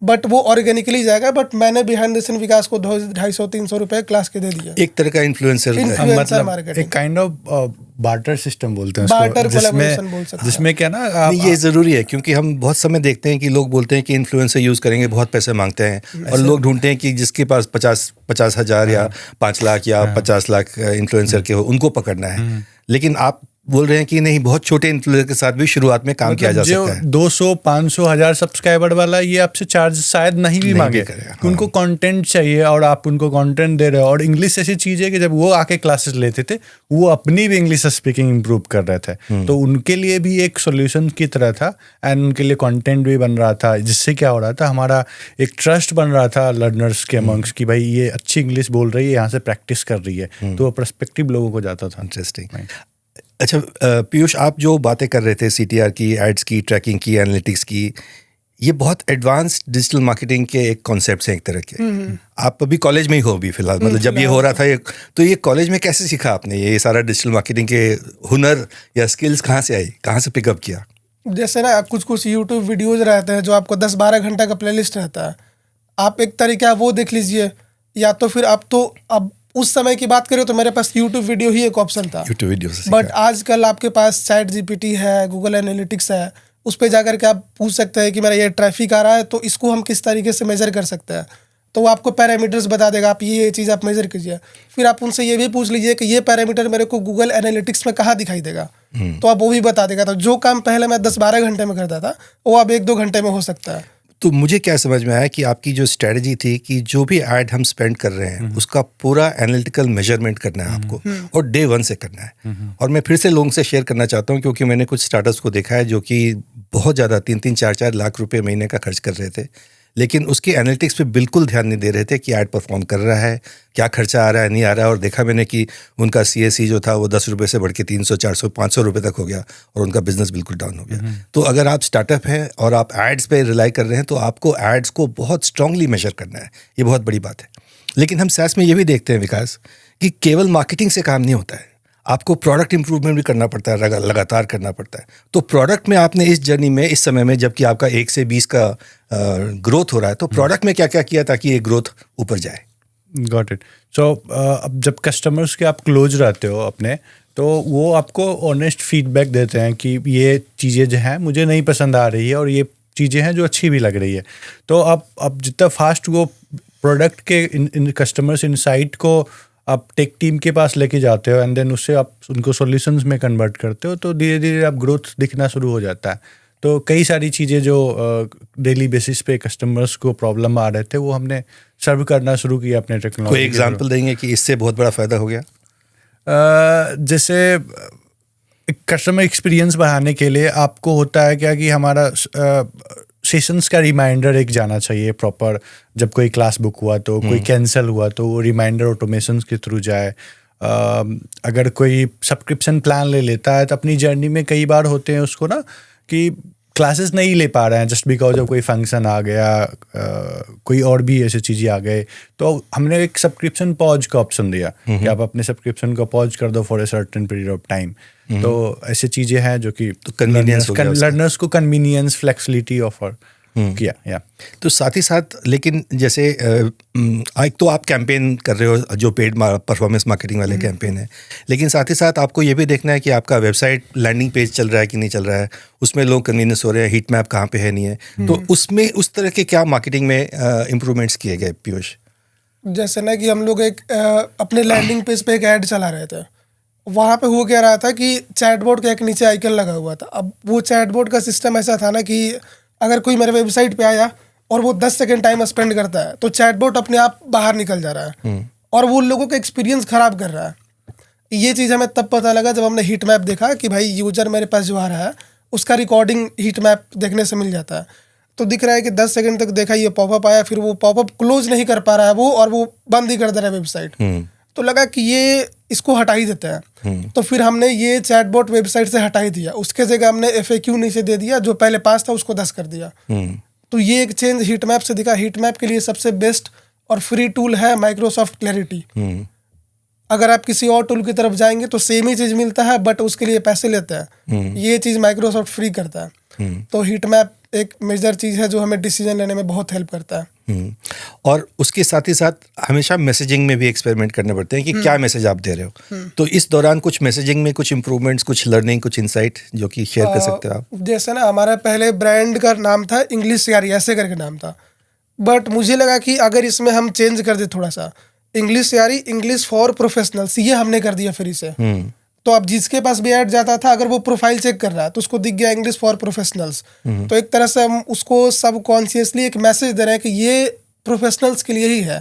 बट वो ऑर्गेनिकली जाएगा। बट मैंने बिहाइंड द सीन विकास को 250-300 रुपये क्लास के दे दिया। एक तरह का इन्फ्लुएंसर मतलब एक काइंड ऑफ बार्टर सिस्टम बोलते हैं बार्टर कोलैबोरेशन बोल सकते हैं, जिसमें क्या ना ये ज़रूरी है, क्योंकि हम बहुत समय देखते हैं कि लोग बोलते हैं कि इन्फ्लुएंसर यूज़ करेंगे, बहुत पैसे मांगते हैं, और लोग ढूंढते हैं कि जिसके पास 50 हज़ार या 5 लाख या 50 लाख इन्फ्लुएंसर के हो, उनको पकड़ना है। लेकिन आप बोल रहे हैं कि नहीं, बहुत छोटे इन्फ्लुएंसर के साथ भी शुरुआत में काम किया जा सकता है। 200, 500, 1000 सब्सक्राइबर वाला ये आपसे चार्ज शायद नहीं भी मांगे, उनको कंटेंट चाहिए और आप उनको कंटेंट दे रहे हो। और इंग्लिश ऐसी चीज़ है कि जब वो आके क्लासेस लेते थे वो अपनी भी इंग्लिश स्पीकिंग इम्प्रूव कर रहे थे, तो उनके लिए भी एक सोल्यूशन की तरह था एंड उनके लिए कंटेंट भी बन रहा था, जिससे क्या हो रहा था, हमारा एक ट्रस्ट बन रहा था लर्नर्स के अमंग्स कि भाई ये अच्छी इंग्लिश बोल रही है, यहाँ से प्रैक्टिस कर रही है, तो वो पर्सपेक्टिव लोगों को जाता था। इंटरेस्टिंग। अच्छा पीयूष, आप जो बातें कर रहे थे CTR की, एड्स की, ट्रैकिंग की, एनालिटिक्स की, ये बहुत एडवांस्ड डिजिटल मार्केटिंग के एक कॉन्सेप्ट्स हैं एक तरह के। आप अभी कॉलेज में ही हो अभी फिलहाल, मतलब जब ये हो रहा था तो ये कॉलेज में कैसे सीखा आपने ये सारा डिजिटल मार्केटिंग के हुनर या स्किल्स कहाँ से आई, कहाँ से पिकअप किया? जैसे ना कुछ यूट्यूब वीडियोज रहते हैं जो आपको 10-12 घंटा का प्लेलिस्ट रहता है, आप एक तरीका वो देख लीजिए, या तो फिर आप तो अब उस समय की बात करें तो मेरे पास यूट्यूब वीडियो ही एक ऑप्शन था, यूट्यूब वीडियो से। बट आजकल आपके पास ChatGPT है, गूगल एनालिटिक्स है, उस पर जाकर के आप पूछ सकते हैं कि मेरा ये ट्रैफिक आ रहा है तो इसको हम किस तरीके से मेजर कर सकते हैं, तो वो आपको पैरामीटर्स बता देगा, आप ये चीज़ आप मेजर कीजिए। फिर आप उनसे ये भी पूछ लीजिए कि ये पैरामीटर मेरे को गूगल एनालिटिक्स में कहाँ दिखाई देगा, तो आप वो भी बता देगा। तो जो काम पहले मैं 10-12 घंटे में करता था वो अब 1-2 घंटे में हो सकता है। तो मुझे क्या समझ में आया कि आपकी जो स्ट्रेटजी थी कि जो भी ऐड हम स्पेंड कर रहे हैं उसका पूरा एनालिटिकल मेजरमेंट करना है आपको, और डे 1 से करना है। और मैं फिर से लोगों से शेयर करना चाहता हूँ, क्योंकि मैंने कुछ स्टार्टअप्स को देखा है जो कि बहुत ज़्यादा 3-3, 4-4 लाख रुपए महीने का खर्च कर रहे थे, लेकिन उसके एनालिटिक्स पे बिल्कुल ध्यान नहीं दे रहे थे कि ऐड परफॉर्म कर रहा है, क्या खर्चा आ रहा है, नहीं आ रहा है। और देखा मैंने कि उनका CAC जो था वो 10 रुपये से बढ़ के 300, 400, 500 रुपये तक हो गया, और उनका बिजनेस बिल्कुल डाउन हो गया। तो अगर आप स्टार्टअप हैं और आप एड्स पे रिलाई कर रहे हैं तो आपको एड्स को बहुत स्ट्रांगली मेजर करना है, ये बहुत बड़ी बात है। लेकिन हम SaaS में ये भी देखते हैं विकास कि केवल मार्केटिंग से काम नहीं होता है, आपको प्रोडक्ट इम्प्रूवमेंट भी करना पड़ता है, लगातार करना पड़ता है। तो प्रोडक्ट में आपने इस जर्नी में, इस समय में जबकि आपका 1 से 20 का ग्रोथ हो रहा है, तो प्रोडक्ट में क्या क्या किया ताकि ये ग्रोथ ऊपर जाए? Got it. सो अब जब कस्टमर्स के आप क्लोज रहते हो अपने, तो वो आपको ऑनेस्ट फीडबैक देते हैं कि ये चीज़ें जो हैं मुझे नहीं पसंद आ रही है और ये चीज़ें हैं जो अच्छी भी लग रही है। तो अब जितना फास्ट वो प्रोडक्ट के इन कस्टमर्स इनसाइट को आप टेक टीम के पास लेके जाते हो एंड देन उससे आप उनको सॉल्यूशंस में कन्वर्ट करते हो, तो धीरे धीरे आप ग्रोथ दिखना शुरू हो जाता है। तो कई सारी चीज़ें जो डेली बेसिस पे कस्टमर्स को प्रॉब्लम आ रहे थे वो हमने सर्व करना शुरू किया अपने टेक्नोलॉजी। कोई एग्जांपल देंगे कि इससे बहुत बड़ा फायदा हो गया? जैसे कस्टमर एक्सपीरियंस बढ़ाने के लिए आपको होता है क्या कि हमारा सेशंस का रिमाइंडर एक जाना चाहिए प्रॉपर। जब कोई क्लास बुक हुआ तो कोई कैंसिल हुआ तो वो रिमाइंडर ऑटोमेशंस के थ्रू जाए। अगर कोई सब्सक्रिप्शन प्लान ले लेता है तो अपनी जर्नी में कई बार होते हैं उसको ना कि क्लासेस नहीं ले पा रहे हैं जस्ट बिकॉज जब कोई फंक्शन आ गया, कोई और भी ऐसी चीज़ें आ गए, तो हमने एक सब्सक्रिप्शन पॉज का ऑप्शन दिया कि आप अपने सब्सक्रिप्शन को पॉज कर दो for a certain period of time. तो ऐसी चीज़ें हैं जो कि लर्नर्स को कन्वीनियंस, फ्लेक्सिबिलिटी ऑफर किया। या तो साथ ही साथ, लेकिन जैसे एक तो आप कैंपेन कर रहे हो जो पेड परफॉर्मेंस मार्केटिंग वाले कैंपेन है, लेकिन साथ ही साथ आपको ये भी देखना है कि आपका वेबसाइट लैंडिंग पेज चल रहा है कि नहीं चल रहा है, उसमें लोग कन्वीनियंस हो रहे हैं, हीट मैप कहाँ पे है नहीं है। तो उसमें उस तरह के क्या मार्केटिंग में इम्प्रूवमेंट्स किए गए पीयूष? जैसे ना कि हम लोग एक अपने लैंडिंग पेज पे एक ऐड चला रहे थे, वहाँ पे हो क्या रहा था कि चैटबॉट का एक नीचे आइकन लगा हुआ था। अब वो चैटबॉट का सिस्टम ऐसा था ना कि अगर कोई मेरे वेबसाइट पे आया और वो 10 सेकंड टाइम स्पेंड करता है तो चैटबॉट अपने आप बाहर निकल जा रहा है और वो लोगों का एक्सपीरियंस खराब कर रहा है। ये चीज़ हमें तब पता लगा जब हमने हीट मैप देखा कि भाई यूजर मेरे पास जो आ रहा है उसका रिकॉर्डिंग हीट मैप देखने से मिल जाता है। तो दिख रहा है कि 10 सेकंड तक देखा, ये पॉपअप आया, फिर वो पॉपअप क्लोज नहीं कर पा रहा है वो, और वो बंद ही कर दे रहा है वेबसाइट। तो लगा कि ये इसको हटा ही देते हैं। तो फिर हमने ये चैटबॉट वेबसाइट से हटा ही दिया, उसके जगह हमने FAQ नीचे दे दिया, जो पहले 5 था उसको 10 कर दिया। तो ये एक चेंज हीट मैप से दिखा। हीट मैप के लिए सबसे बेस्ट और फ्री टूल है माइक्रोसॉफ्ट क्लैरिटी। अगर आप किसी और टूल की तरफ जाएंगे तो सेम ही चीज़ मिलता है बट उसके लिए पैसे लेते हैं। ये चीज़ माइक्रोसॉफ्ट फ्री करता है। तो हीट मैप एक मेजर चीज़ है जो हमें डिसीजन लेने में बहुत हेल्प करता है। और उसके साथ ही साथ हमेशा मैसेजिंग में भी एक्सपेरिमेंट करने पड़ते हैं कि क्या मैसेज आप दे रहे हो। तो इस दौरान कुछ मैसेजिंग में कुछ इंप्रूवमेंट्स, कुछ लर्निंग, कुछ इंसाइट जो कि शेयर कर सकते हो आप? जैसे ना हमारा पहले ब्रांड का नाम था इंग्लिश यारी, ऐसे करके नाम था, बट मुझे लगा कि अगर इसमें हम चेंज कर दे थोड़ा सा, इंग्लिश यारी इंग्लिश फॉर प्रोफेशनल्स, ये हमने कर दिया फ्री से। तो अब जिसके पास भी ऐड जाता था, अगर वो प्रोफाइल चेक कर रहा है तो उसको दिख गया इंग्लिश फॉर प्रोफेशनल्स। तो एक तरह से हम उसको सबकॉन्शियसली एक मैसेज दे रहे हैं कि ये प्रोफेशनल्स के लिए ही है।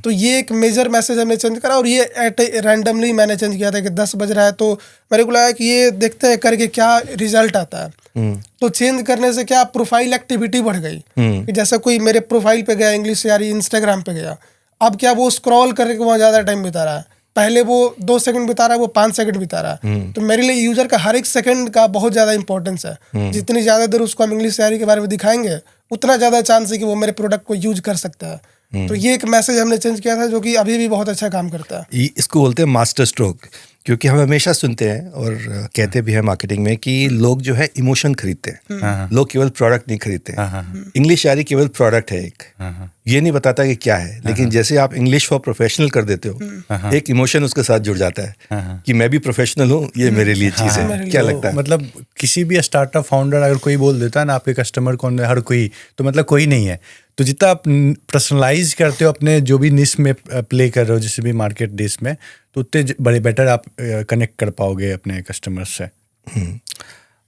तो ये एक मेजर मैसेज हमने चेंज करा, और ये रैंडमली मैंने चेंज किया था कि 10 बज रहा है तो मेरे को लगा कि ये देखते हैं करके क्या रिजल्ट आता है। तो चेंज करने से क्या प्रोफाइल एक्टिविटी बढ़ गई कि जैसे कोई मेरे प्रोफाइल पे गया इंग्लिश यारी, इंस्टाग्राम पे गया, अब क्या वो स्क्रॉल करके वहाँ ज़्यादा टाइम बिता रहा है। पहले वो 2 सेकंड बिता रहा है, वो 5 सेकंड बिता रहा है। तो मेरे लिए यूजर का हर एक सेकंड का बहुत ज़्यादा इंपॉर्टेंस है। जितनी ज़्यादा देर उसको हम इंग्लिश यारी के बारे में दिखाएंगे उतना ज़्यादा चांस है कि वो मेरे प्रोडक्ट को यूज कर सकता है। तो ये एक मैसेज हमने चेंज किया था जो कि अभी भी बहुत अच्छा काम करता है। इसको बोलते हैं मास्टर स्ट्रोक, क्योंकि हम हमेशा सुनते हैं और कहते भी हैं मार्केटिंग में कि लोग जो है इमोशन खरीदते हैं, लोग केवल प्रोडक्ट नहीं खरीदते हैं। इंग्लिश यारी केवल प्रोडक्ट है एक, ये नहीं बताता कि क्या है, लेकिन जैसे आप इंग्लिश फॉर प्रोफेशनल कर देते हो, एक इमोशन उसके साथ जुड़ जाता है कि मैं भी प्रोफेशनल हूँ, ये मेरे लिए चीज़ है। क्या लगता है? मतलब किसी भी स्टार्टअप फाउंडर अगर कोई बोल देता है ना आपके कस्टमर कौन है, हर कोई, तो मतलब कोई नहीं है। तो जितना आप पर्सनलाइज करते हो अपने जो भी निश में प्ले कर रहे हो, जिस भी मार्केट डिश में, तो उतने बड़े बेटर आप कनेक्ट कर पाओगे अपने कस्टमर से।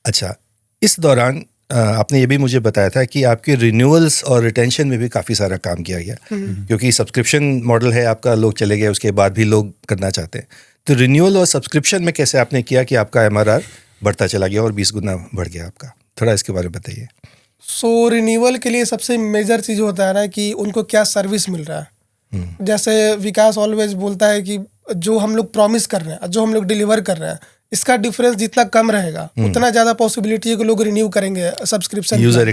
अच्छा, इस दौरान आपने ये भी मुझे बताया था कि आपके रिन्यूअल्स और रिटेंशन में भी काफ़ी सारा काम किया गया, क्योंकि सब्सक्रिप्शन मॉडल है आपका, लोग चले गए उसके बाद भी लोग करना चाहते हैं। तो रिन्यूअल और सब्सक्रिप्शन में कैसे आपने किया कि आपका MRR बढ़ता चला गया और 20 गुना बढ़ गया आपका? थोड़ा इसके बारे में बताइए। सो रिन्यूअल के लिए सबसे मेजर चीज़ होता है ना कि उनको क्या सर्विस मिल रहा है। जैसे विकास ऑलवेज बोलता है कि जो हम लोग प्रॉमिस कर रहे हैं, जो हम लोग डिलीवर कर रहे हैं, इसका डिफरेंस जितना कम रहेगा उतना ज़्यादा पॉसिबिलिटी है कि लोग रिन्यू करेंगे सब्सक्रिप्शन। User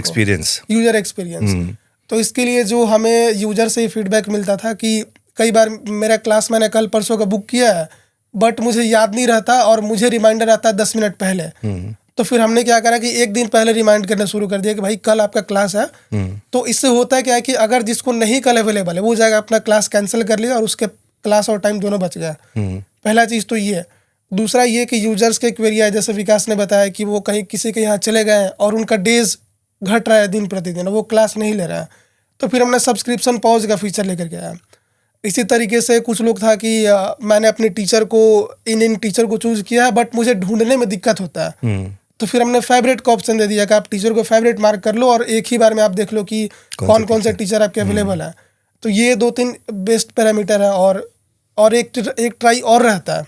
experience. तो इसके लिए जो हमें यूजर से फीडबैक मिलता था कि कई बार मेरा क्लास मैंने कल परसों का बुक किया है, बट मुझे याद नहीं रहता और मुझे रिमाइंडर आता है 10 मिनट पहले। तो फिर हमने क्या करा कि एक दिन पहले रिमाइंड करना शुरू कर दिया कि भाई कल आपका क्लास है। तो इससे होता है क्या है कि अगर जिसको नहीं कल अवेलेबल है वो जाएगा अपना क्लास कैंसिल कर लिया और उसके क्लास और टाइम दोनों बच गया। पहला चीज़ तो ये है। दूसरा ये कि यूजर्स के क्वेरी है, जैसे विकास ने बताया कि वो कहीं किसी के यहाँ चले गए हैं और उनका डेज घट रहा है दिन प्रतिदिन, वो क्लास नहीं ले रहा है, तो फिर हमने सब्सक्रिप्शन पॉज का फीचर लेकर के आया। इसी तरीके से कुछ लोग था कि मैंने अपने टीचर को इन टीचर को चूज किया है बट मुझे ढूंढने में दिक्कत होता है, तो फिर हमने फेवरेट का ऑप्शन दे दिया कि आप टीचर को फेवरेट मार्क कर लो और एक ही बार में आप देख लो कि कौन कौन से टीचर आपके अवेलेबल है। तो ये 2-3 बेस्ट पैरामीटर है। और एक ट्राई और रहता है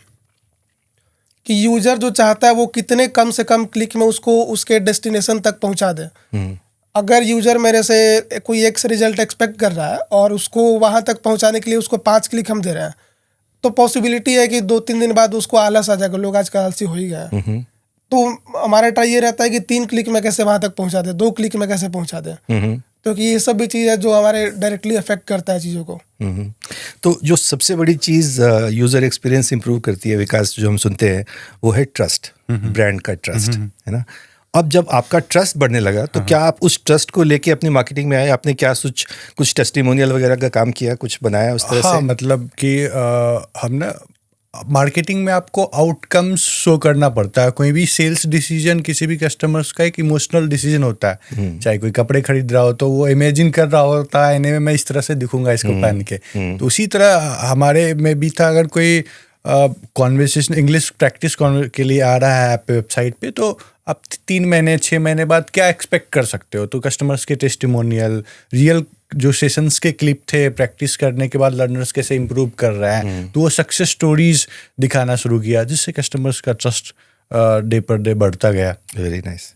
कि यूजर जो चाहता है वो कितने कम से कम क्लिक में उसको उसके डेस्टिनेशन तक पहुंचा दे। अगर यूजर मेरे से कोई एक रिजल्ट एक्सपेक्ट कर रहा है और उसको वहां तक पहुंचाने के लिए उसको 5 क्लिक हम दे रहे हैं, तो पॉसिबिलिटी है कि 2-3 दिन बाद उसको आलस आ जाएगा, लोग आजकल आलसी हो ही गए। तो हमारा ट्राई ये रहता है कि 3 क्लिक में कैसे वहां तक पहुंचा दे, 2 क्लिक में कैसे पहुंचा दे, क्योंकि ये सब भी चीज़ है जो हमारे डायरेक्टली अफेक्ट करता है चीज़ों को। तो जो सबसे बड़ी चीज़ यूज़र एक्सपीरियंस इंप्रूव करती है विकास, जो हम सुनते हैं वो है ट्रस्ट, ब्रांड का ट्रस्ट, है ना। अब जब आपका ट्रस्ट बढ़ने लगा तो क्या आप उस ट्रस्ट को लेके अपनी मार्केटिंग में आए? आपने क्या कुछ टेस्टिमोनियल वगैरह का काम किया, कुछ बनाया उस तरह से? मतलब कि हम ना मार्केटिंग में आपको आउटकम्स शो करना पड़ता है। कोई भी सेल्स डिसीजन किसी भी कस्टमर्स का एक इमोशनल डिसीजन होता है। चाहे कोई कपड़े खरीद रहा हो तो वो इमेजिन कर रहा होता है, इन्हें मैं इस तरह से दिखूंगा इसको पहन के। तो उसी तरह हमारे में भी था, अगर कोई कॉन्वर्सेशन इंग्लिश प्रैक्टिस के लिए आ रहा है वेबसाइट पे, तो आप 3 महीने 6 महीने बाद क्या एक्सपेक्ट कर सकते हो? तो कस्टमर्स के टेस्टिमोनियल, रियल जो सेशंस के क्लिप थे, प्रैक्टिस करने के बाद लर्नर्स कैसे इंप्रूव कर रहे हैं, तो वो सक्सेस स्टोरीज दिखाना शुरू किया, जिससे कस्टमर्स का ट्रस्ट डे पर डे बढ़ता गया। Very nice.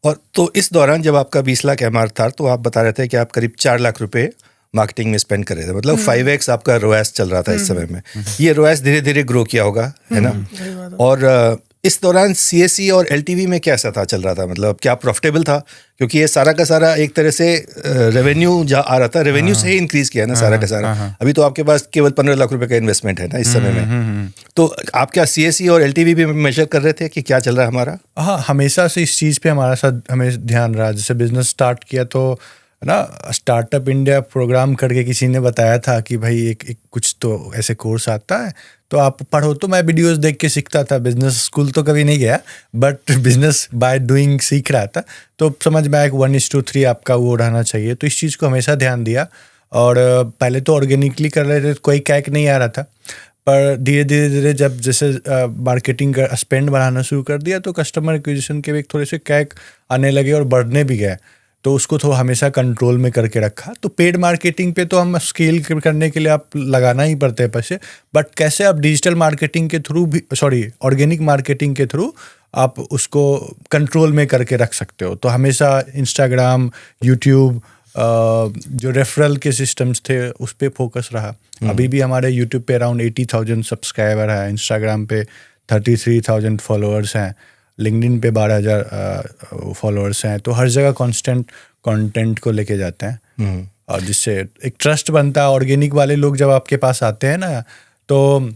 और तो इस दौरान जब आपका 20 लाख MR था तो आप बता रहे थे कि आप करीब 4 लाख रुपए मार्केटिंग में स्पेंड कर रहे थे, मतलब 5x आपका रोएस चल रहा था इस समय में। ये रोएस धीरे धीरे ग्रो किया होगा, है ना। और इस दौरान CAC और LTV में कैसा था, चल रहा था, मतलब क्या प्रॉफिटेबल था? क्योंकि ये सारा का सारा एक तरह से रेवेन्यू आ रहा था, रेवेन्यू से ही इंक्रीज किया ना सारा का सारा। अभी तो आपके पास केवल 15 लाख रुपए का इन्वेस्टमेंट है ना इस समय में। तो आप क्या CAC और LTV भी मेजर कर रहे थे कि क्या चल रहा है हमारा? हाँ, हमेशा से इस चीज़ पे हमारा साथ हमें ध्यान रहा। जैसे बिजनेस स्टार्ट किया तो ना, स्टार्टअप इंडिया प्रोग्राम करके किसी ने बताया था कि भाई एक कुछ तो ऐसे कोर्स आता है तो आप पढ़ो। तो मैं वीडियोस देख के सीखता था। बिजनेस स्कूल तो कभी नहीं गया, बट बिजनेस बाय डूइंग सीख रहा था। तो समझ में आया कि 1:3 आपका वो रहना चाहिए। तो इस चीज़ को हमेशा ध्यान दिया। और पहले तो ऑर्गेनिकली कर रहे थे, कोई कैक नहीं आ रहा था, पर धीरे धीरे जब जैसे मार्केटिंग का स्पेंड बढ़ाना शुरू कर दिया तो कस्टमर एक्विजिशन के भी थोड़े से कैक आने लगे और बढ़ने भी गए। तो उसको तो हमेशा कंट्रोल में करके रखा। तो पेड मार्केटिंग पे तो हम स्केल करने के लिए आप लगाना ही पड़ते हैं पैसे, बट कैसे आप डिजिटल मार्केटिंग के थ्रू भी, ऑर्गेनिक मार्केटिंग के थ्रू आप उसको कंट्रोल में करके रख सकते हो। तो हमेशा इंस्टाग्राम, यूट्यूब, जो रेफरल के सिस्टम्स थे उस पर फोकस रहा। अभी भी हमारे यूट्यूब पे अराउंड 80,000 सब्सक्राइबर है, इंस्टाग्राम पे 33,000 फॉलोअर्स हैं, लिंक्डइन पे 12,000 फॉलोअर्स हैं। तो हर जगह कांस्टेंट कंटेंट को लेके जाते हैं और जिससे एक ट्रस्ट बनता है। ऑर्गेनिक वाले लोग जब आपके पास आते हैं ना, तो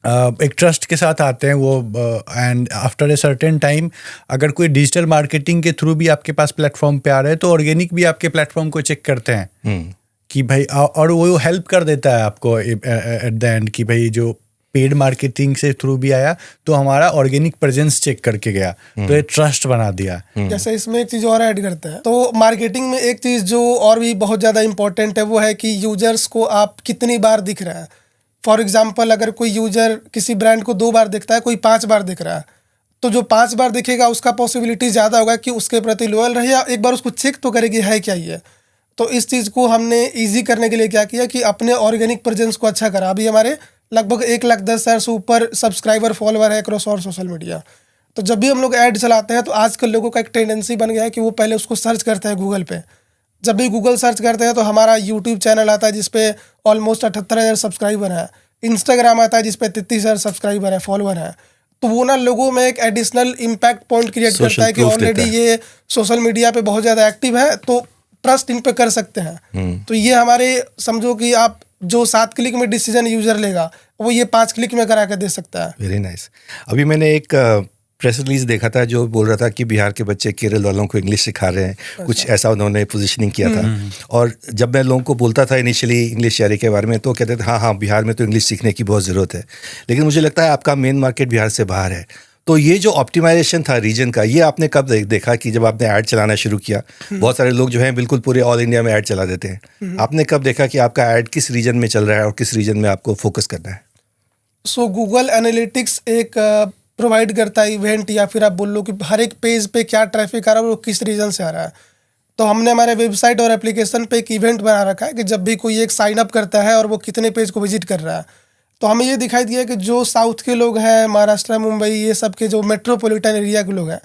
एक ट्रस्ट के साथ आते हैं वो। And after a certain time अगर कोई डिजिटल मार्केटिंग के थ्रू भी आपके पास प्लेटफॉर्म पे आ रहे हैं तो ऑर्गेनिक भी आपके प्लेटफॉर्म को चेक करते हैं कि भाई, और वो हेल्प कर देता है आपको एट द एंड कि भाई जो पेड मार्केटिंग से थ्रू भी आया तो हमारा ऑर्गेनिक प्रेजेंस चेक करके गया, तो ये ट्रस्ट बना दिया। जैसे इसमें एक चीज और ऐड करते हैं, तो मार्केटिंग में एक चीज जो और भी बहुत ज्यादा इंपॉर्टेंट है वो है कि यूजर्स को आप कितनी बार दिख रहा है। फॉर एग्जाम्पल, अगर कोई यूजर किसी ब्रांड को 2 बार दिखता है, कोई 5 बार दिख रहा है, तो जो 5 बार दिखेगा उसका पॉसिबिलिटी ज़्यादा होगा कि उसके प्रति लॉयल रहे या एक बार उसको चेक तो करेगी है क्या ये। तो इस चीज़ को हमने ईजी करने के लिए क्या किया कि अपने ऑर्गेनिक प्रेजेंस को अच्छा करा। अभी हमारे लगभग 1,10,000 से ऊपर सब्सक्राइबर फॉलोअर है क्रॉस और सोशल मीडिया। तो जब भी हम लोग ऐड चलाते हैं तो आजकल लोगों का एक टेंडेंसी बन गया है कि वो पहले उसको सर्च करते हैं गूगल पे। जब भी गूगल सर्च करते हैं तो हमारा यूट्यूब चैनल आता है जिसपे ऑलमोस्ट 78,000 सब्सक्राइबर है, इंस्टाग्राम आता है जिसपे 33,000 सब्सक्राइबर है, फॉलोअर है। तो वो ना लोगों में एक एडिशनल इम्पैक्ट पॉइंट क्रिएट करता है कि ऑलरेडी ये सोशल मीडिया पे बहुत ज़्यादा एक्टिव है, तो ट्रस्ट इन पे कर सकते हैं। तो ये हमारे समझो कि आप जो 7 क्लिक में डिसीजन यूजर लेगा, वो ये 5 क्लिक में करा के दे सकता है। Very nice. अभी मैंने एक प्रेस रिलीज देखा था जो बोल रहा था कि बिहार के बच्चे केरल वालों को इंग्लिश सिखा रहे हैं, कुछ ऐसा उन्होंने पोजीशनिंग किया था। और जब मैं लोगों को बोलता था इनिशियली इंग्लिश शेयरिंग के बारे में तो कहते थे हाँ बिहार में तो इंग्लिश सीखने की बहुत ज़रूरत है, लेकिन मुझे लगता है आपका मेन मार्केट बिहार से बाहर है। तो ये जो ऑप्टिमाइजेशन था रीजन का, ये आपने कब देखा कि जब आपने ऐड चलाना शुरू किया? बहुत सारे लोग जो हैं बिल्कुल पूरे ऑल इंडिया में ऐड चला देते हैं, आपने कब देखा कि आपका ऐड किस रीजन में चल रहा है और किस रीजन में आपको फोकस करना है? सो गूगल एनालिटिक्स एक प्रोवाइड करता है इवेंट, या फिर आप बोल लो कि हर एक पेज पे क्या ट्रैफिक आ रहा है, वो किस रीजन से आ रहा है। तो हमने हमारे वेबसाइट और एप्लीकेशन पे एक इवेंट बना रखा है कि जब भी कोई एक साइन अप करता है और वो कितने पेज को विजिट कर रहा है, तो हमें ये दिखाई दिया कि जो साउथ के लोग हैं, महाराष्ट्र, मुंबई, ये सब के जो मेट्रोपॉलिटन एरिया के लोग हैं,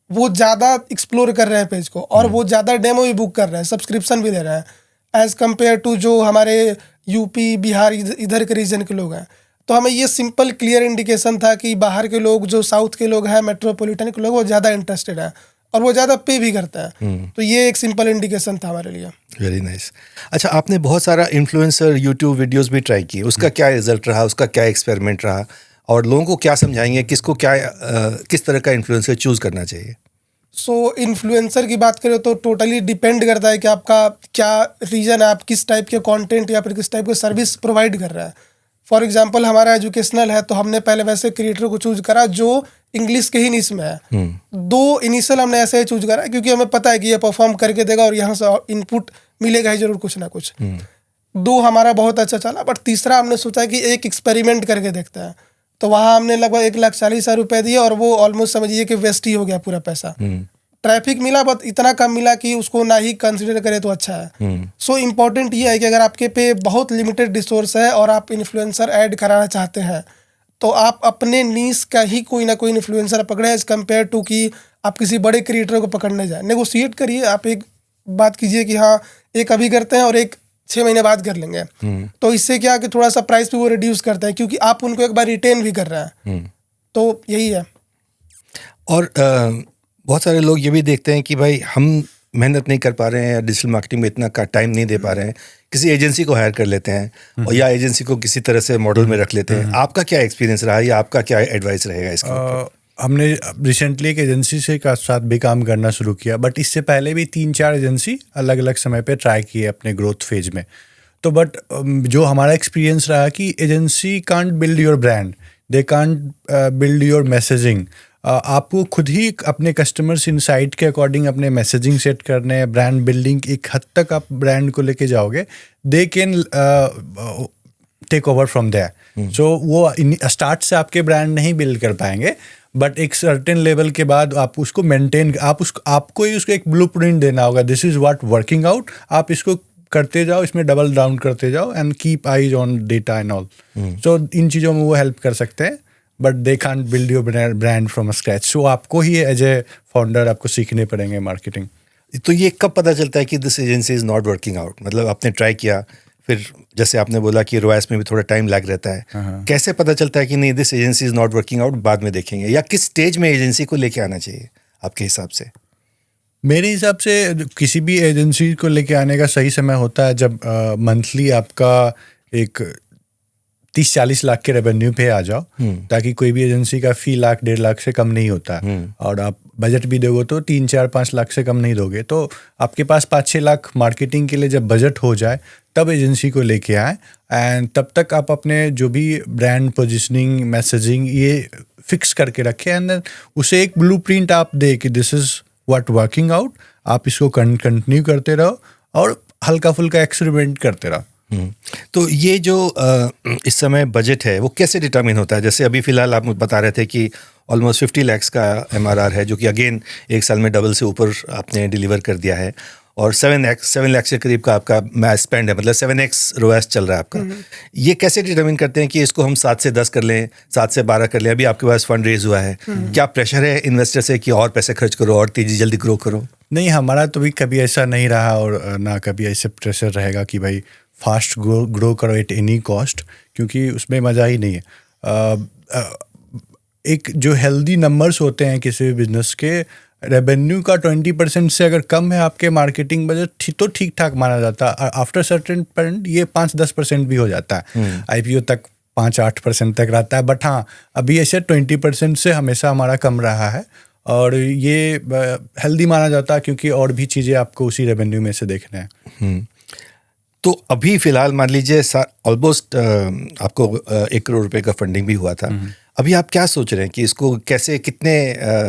वो ज़्यादा एक्सप्लोर कर रहे हैं पेज को, और वो ज़्यादा डेमो भी बुक कर रहे हैं, सब्सक्रिप्शन भी ले रहे हैं एज़ कम्पेयर टू जो हमारे यूपी, बिहार इधर के रीजन के लोग हैं। तो हमें ये सिंपल क्लियर इंडिकेशन था कि बाहर के लोग, जो साउथ के लोग हैं, मेट्रोपॉलिटन के लोग, वो ज़्यादा इंटरेस्टेड हैं और वो ज़्यादा पे भी करता है। तो ये एक सिंपल इंडिकेशन था हमारे लिए। Very nice. अच्छा, आपने बहुत सारा इन्फ्लुएंसर यूट्यूब वीडियोस भी ट्राई किए, उसका क्या रिजल्ट रहा, उसका क्या एक्सपेरिमेंट रहा, और लोगों को क्या समझाएंगे किसको क्या किस तरह का इन्फ्लुएंसर चूज़ करना चाहिए? सो इन्फ्लुएंसर की बात करें तो टोटली डिपेंड करता है कि आपका क्या रीजन है, आप किस टाइप के कंटेंट या फिर किस टाइप की सर्विस प्रोवाइड कर रहा है। फॉर एग्जांपल हमारा एजुकेशनल है, तो हमने पहले वैसे क्रिएटर को चूज करा जो इंग्लिश के ही निश में है। 2 इनिशियल हमने ऐसे ही चूज करा क्योंकि हमें पता है कि ये परफॉर्म करके देगा और यहाँ से इनपुट मिलेगा ही जरूर कुछ ना कुछ। 2 हमारा बहुत अच्छा चला, बट तीसरा हमने सोचा कि एक एक्सपेरिमेंट करके देखते हैं। तो वहाँ हमने लगभग 1,40,000 रुपये दिए और वो ऑलमोस्ट समझिए कि वेस्ट ही हो गया पूरा पैसा। ट्रैफिक मिला बट इतना कम मिला कि उसको ना ही कंसिडर करे तो अच्छा है। सो इम्पोर्टेंट ये है कि अगर आपके पे बहुत लिमिटेड रिसोर्स है और आप इन्फ्लुएंसर ऐड कराना चाहते हैं, तो आप अपने नीश का ही कोई ना कोई इन्फ्लुएंसर पकड़े एज कम्पेयर टू कि आप किसी बड़े क्रिएटर को पकड़ने जाए। नेगोशिएट करिए, आप एक बात कीजिए कि हाँ एक अभी करते हैं और एक 6 महीने बाद कर लेंगे। तो इससे क्या कि थोड़ा सा प्राइस भी वो रिड्यूस करते हैं क्योंकि आप उनको एक बार रिटेन भी कर रहे हैं। तो यही है। और बहुत सारे लोग ये भी देखते हैं कि भाई हम मेहनत नहीं कर पा रहे हैं या डिजिटल मार्केटिंग में इतना टाइम नहीं दे पा रहे हैं, किसी एजेंसी को हायर कर लेते हैं और या एजेंसी को किसी तरह से मॉडल में रख लेते हैं। आपका क्या एक्सपीरियंस रहा या आपका क्या एडवाइस रहेगा इसके ऊपर? हमने रिसेंटली एक एजेंसी से का साथ भी काम करना शुरू किया, बट इससे पहले भी 3-4 एजेंसी अलग अलग समय पे ट्राई किए अपने ग्रोथ फेज में। तो बट जो हमारा एक्सपीरियंस रहा कि agency can't build your brand, they can't build your messaging. आपको खुद ही अपने कस्टमर्स इनसाइट के अकॉर्डिंग अपने मैसेजिंग सेट करने हैं। ब्रांड बिल्डिंग एक हद तक आप ब्रांड को लेके जाओगे, they can take over from there. So वो स्टार्ट से आपके ब्रांड नहीं बिल्ड कर पाएंगे, बट एक सर्टेन लेवल के बाद आप उसको मेंटेन, आपको ही उसको एक ब्लूप्रिंट देना होगा, this is what working out. आप इसको करते जाओ, इसमें डबल डाउन करते जाओ and keep eyes on data and all. So इन चीज़ों में वो हेल्प कर सकते हैं, but they can't build your brand from scratch. So आपको ही एज ए फाउंडर आपको सीखने पड़ेंगे मार्केटिंग। तो ये कब पता चलता है कि this agency is not working out? मतलब आपने ट्राई किया, फिर जैसे आपने बोला कि रोएस में भी थोड़ा टाइम लग रहता है, कैसे पता चलता है कि नहीं this agency is not working out, बाद में देखेंगे? या किस स्टेज में एजेंसी को लेके आना चाहिए आपके हिसाब से? मेरे हिसाब से किसी भी एजेंसी को लेके आने का सही समय होता है जब मंथली आपका एक 30-40 लाख के रेवेन्यू पे आ जाओ, ताकि कोई भी एजेंसी का फी 1-1.5 लाख से कम नहीं होता। और आप बजट भी दोगे तो 3-4-5 लाख से कम नहीं दोगे। तो आपके पास 5-6 लाख मार्केटिंग के लिए जब बजट हो जाए तब एजेंसी को लेके आए, एंड तब तक आप अपने जो भी ब्रांड पोजिशनिंग, मैसेजिंग ये फिक्स करके रखें, एंड देन उसे एक ब्लूप्रिंट आप दे कि this is what working out. आप इसको कंटिन्यू करते रहो और हल्का फुल्का एक्सपेरिमेंट करते रहो। तो ये जो इस समय बजट है वो कैसे डिटरमिन होता है? जैसे अभी फिलहाल आप बता रहे थे कि ऑलमोस्ट 50 लाख का MRR है, जो कि अगेन एक साल में डबल से ऊपर आपने डिलीवर कर दिया है, और 7 लाख से करीब का आपका मैच स्पेंड है, मतलब 7x रोएस चल रहा है आपका। ये कैसे डिटरमिन करते हैं कि इसको हम 7 से 10 कर लें, 7 से 12 कर लें? अभी आपके पास फंड रेज हुआ है, क्या प्रेशर है इन्वेस्टर से कि और पैसे खर्च करो और तेजी जल्दी ग्रो करो? नहीं, हमारा तो भी कभी ऐसा नहीं रहा और ना कभी ऐसे प्रेशर रहेगा कि भाई फास्ट ग्रो करो एट एनी कॉस्ट, क्योंकि उसमें मज़ा ही नहीं है। एक जो हेल्दी नंबर्स होते हैं किसी भी बिजनेस के, रेवेन्यू का 20% से अगर कम है आपके मार्केटिंग बजट तो ठीक ठाक माना जाता है। आफ्टर सर्टेन पॉइंट ये 5-10% भी हो जाता है। IPO तक 5-8% तक रहता है, बट हाँ अभी ऐसे 20% से हमेशा हमारा कम रहा है, और ये हेल्दी माना जाता है क्योंकि और भी चीज़ें आपको उसी रेवेन्यू में से देखना है। तो अभी फिलहाल मान लीजिए ऑलमोस्ट आपको 1 करोड़ रुपए का फंडिंग भी हुआ था। अभी आप क्या सोच रहे हैं कि इसको कैसे, कितने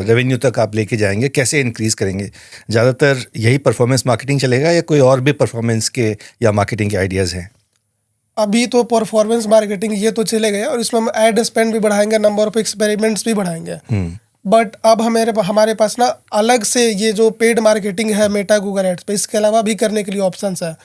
रेवेन्यू तक आप लेके जाएंगे, कैसे इंक्रीज करेंगे? ज़्यादातर यही परफॉर्मेंस मार्केटिंग चलेगा या कोई और भी परफॉर्मेंस के या मार्केटिंग के आइडियाज़ हैं? अभी तो परफॉर्मेंस मार्केटिंग ये तो चले गए और इसमें हम एड स्पेंड भी बढ़ाएंगे, नंबर ऑफ एक्सपेरिमेंट्स भी बढ़ाएंगे। बट अब हमारे पास ना अलग से ये जो पेड मार्केटिंग है मेटा गूगल एड्स पे, इसके अलावा भी करने के लिए ऑप्शंस है।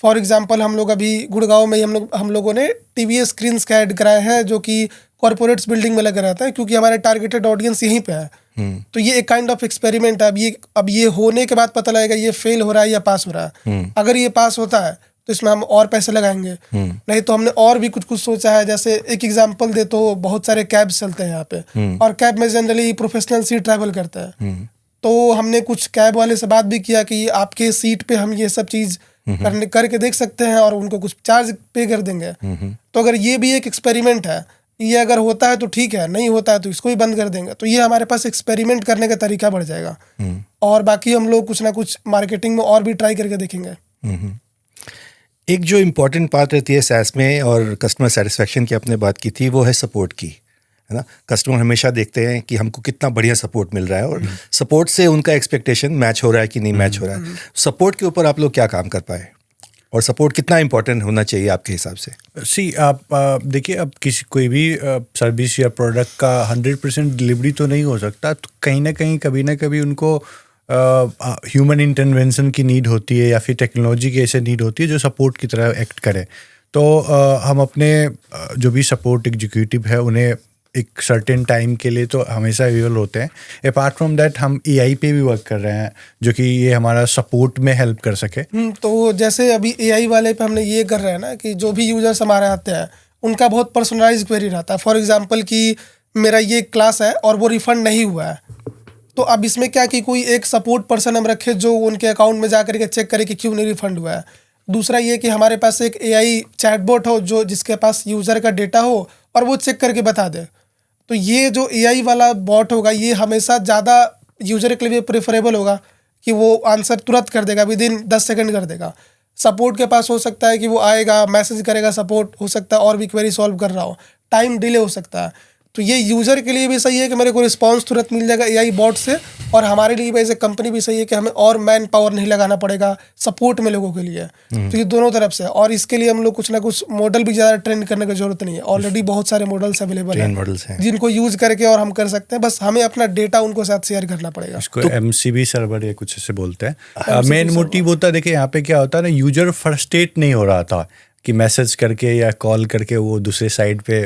फॉर एग्जांपल हम लोग अभी गुड़गांव में ही हम लोगों ने टीवीएस स्क्रीन्स का ऐड कराए हैं जो कि कॉर्पोरेट्स बिल्डिंग में लगे रहता है, क्योंकि हमारे टारगेटेड ऑडियंस यहीं पे है। तो ये एक काइंड ऑफ एक्सपेरिमेंट है। अब ये होने के बाद पता लगेगा ये फेल हो रहा है या पास हो रहा है। अगर ये पास होता है तो इसमें हम और पैसे लगाएंगे, नहीं तो हमने और भी कुछ सोचा है। जैसे एक एग्जांपल दे तो बहुत सारे कैब्स चलते हैं यहाँ पे, और कैब में जनरली प्रोफेशनल्स ही ट्रैवल करते हैं। तो हमने कुछ कैब वाले से बात भी किया कि आपके सीट पे हम ये सब चीज़ करके देख सकते हैं और उनको कुछ चार्ज पे कर देंगे। तो अगर ये भी एक एक्सपेरिमेंट है, ये अगर होता है तो ठीक है, नहीं होता है तो इसको ही बंद कर देंगे। तो ये हमारे पास एक्सपेरिमेंट करने का तरीका बढ़ जाएगा। और बाकी हम लोग कुछ ना कुछ मार्केटिंग में और भी ट्राई करके देखेंगे। एक जो इम्पोर्टेंट बात रहती है SaaS में और कस्टमर सेटिस्फेक्शन की आपने बात की थी, वो है सपोर्ट की, है ना? कस्टमर हमेशा देखते हैं कि हमको कितना बढ़िया सपोर्ट मिल रहा है और सपोर्ट से उनका एक्सपेक्टेशन मैच हो रहा है कि नहीं मैच हो रहा है। सपोर्ट के ऊपर आप लोग क्या काम कर पाए और सपोर्ट कितना इंपॉर्टेंट होना चाहिए आपके हिसाब से? आप देखिए, अब कोई भी सर्विस या प्रोडक्ट का 100% डिलीवरी तो नहीं हो सकता, तो कहीं ना कहीं कभी ना कभी उनको ह्यूमन इंटरवेंशन की नीड होती है या फिर टेक्नोलॉजी की ऐसे नीड होती है जो सपोर्ट की तरह एक्ट करे। तो हम अपने जो भी सपोर्ट एग्जीक्यूटिव है उन्हें एक सर्टेन टाइम के लिए तो हमेशा अवेलेबल होते हैं। अपार्ट फ्रॉम दैट हम AI पे भी वर्क कर रहे हैं जो कि ये हमारा सपोर्ट में हेल्प कर सके। तो जैसे अभी AI वाले पे हमने ये कर रहे हैं ना कि जो भी यूजर्स हमारे आते हैं उनका बहुत पर्सनलाइज क्वेरी रहता है। फॉर एग्जांपल कि मेरा ये क्लास है और वो रिफंड नहीं हुआ है, तो अब इसमें क्या कि कोई एक सपोर्ट पर्सन हम रखे जो उनके अकाउंट में जा करके चेक करे कि क्यों नहीं रिफंड हुआ है। दूसरा ये कि हमारे पास एक AI चैटबॉट हो जो जिसके पास यूज़र का डेटा हो और वो चेक करके बता दे। तो ये जो AI वाला बॉट होगा ये हमेशा ज़्यादा यूज़र के लिए प्रेफरेबल होगा कि वो आंसर तुरंत कर देगा, विदिन 10 सेकंड कर देगा। सपोर्ट के पास हो सकता है कि वो आएगा, मैसेज करेगा, सपोर्ट हो सकता है और भी क्वेरी सॉल्व कर रहा हो, टाइम डिले हो सकता है। तो ये यूज़र के लिए भी सही है कि मेरे को रिस्पांस तुरंत मिल जाएगा AI बॉट से, और हमारे लिए भी एज ए कंपनी भी सही है कि हमें और मैन पावर नहीं लगाना पड़ेगा सपोर्ट में लोगों के लिए। तो ये दोनों तरफ से, और इसके लिए हम लोग कुछ ना कुछ मॉडल भी ज़्यादा ट्रेन करने की जरूरत नहीं है। ऑलरेडी बहुत सारे मॉडल्स अवेलेबल हैं जिनको यूज़ करके और हम कर सकते हैं, बस हमें अपना डेटा उनको साथ शेयर करना पड़ेगा। इसको MCB सर्वर या कुछ ऐसे बोलते हैं। मेन मोटिव होता है, देखिए यहाँ पे क्या होता है ना, यूजर फ्रस्ट्रेट नहीं हो रहा था कि मैसेज करके या कॉल करके वो दूसरे साइड पे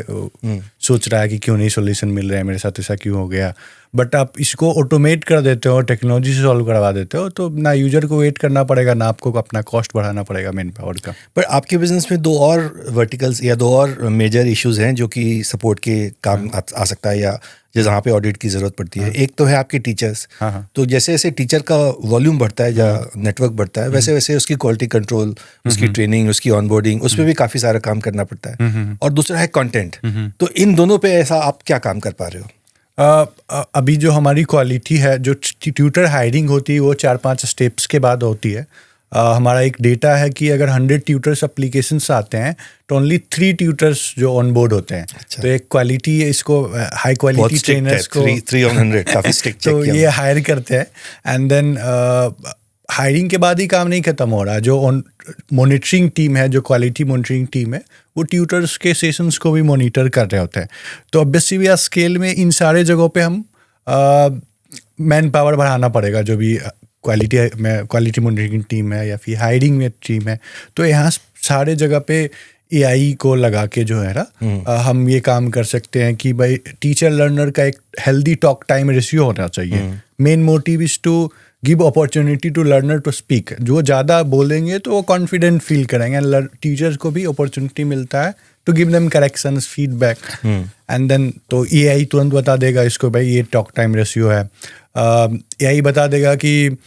सोच रहा है कि क्यों नहीं सॉल्यूशन मिल रहा है, मेरे साथ ऐसा क्यों हो गया। बट आप इसको ऑटोमेट कर देते हो, टेक्नोलॉजी से सॉल्व करवा देते हो, तो ना यूजर को वेट करना पड़ेगा ना आपको अपना कॉस्ट बढ़ाना पड़ेगा मैन पावर का। पर आपके बिजनेस में 2 और वर्टिकल्स या 2 और मेजर इश्यूज हैं जो कि सपोर्ट के काम आ सकता है या जहाँ पे ऑडिट की ज़रूरत पड़ती है। एक तो है आपके टीचर्स। तो जैसे जैसे टीचर का वॉल्यूम बढ़ता है या नेटवर्क बढ़ता है, वैसे वैसे उसकी क्वालिटी कंट्रोल, उसकी ट्रेनिंग, उसकी ऑनबोर्डिंग, उसमें भी काफ़ी सारा काम करना पड़ता है। और दूसरा है कंटेंट। तो इन दोनों पे ऐसा आप क्या काम कर पा रहे हो? अभी जो हमारी क्वालिटी है, जो ट्यूटर हायरिंग होती है वो 4-5 स्टेप्स के बाद होती है। हमारा एक डेटा है कि अगर 100 ट्यूटर्स एप्लीकेशंस आते हैं तो ओनली 3 ट्यूटर्स जो ऑन बोर्ड होते हैं। तो एक क्वालिटी, इसको हाई क्वालिटी ट्रेनर्स को 3 on 100 काफ़ी स्ट्रिक्ट तो ये हायर करते हैं। एंड देन हायरिंग के बाद ही काम नहीं खत्म हो रहा, जो मॉनिटरिंग टीम है, जो क्वालिटी मॉनिटरिंग टीम है, वो ट्यूटर्स के सेशंस को भी मॉनिटर कर रहे होते हैं। तो ऑब्वियसली स्केल में इन सारे जगहों पे हम मैन पावर बढ़ाना पड़ेगा, जो भी क्वालिटी मॉनिटरिंग टीम है या फिर हायरिंग में टीम है। तो यहाँ सारे जगह पे AI को लगा के जो है ना हम ये काम कर सकते हैं कि भाई टीचर लर्नर का एक हेल्दी टॉक टाइम रेशियो होना चाहिए। Main motive is to give opportunity to learner to speak. जो ज़्यादा बोलेंगे तो वो कॉन्फिडेंट फील करेंगे, टीचर्स को भी अपॉर्चुनिटी मिलता है to give them corrections, feedback, and then तो AI तुरंत बता देगा इसको भाई ये टॉक टाइम रेशियो है। AI बता देगा कि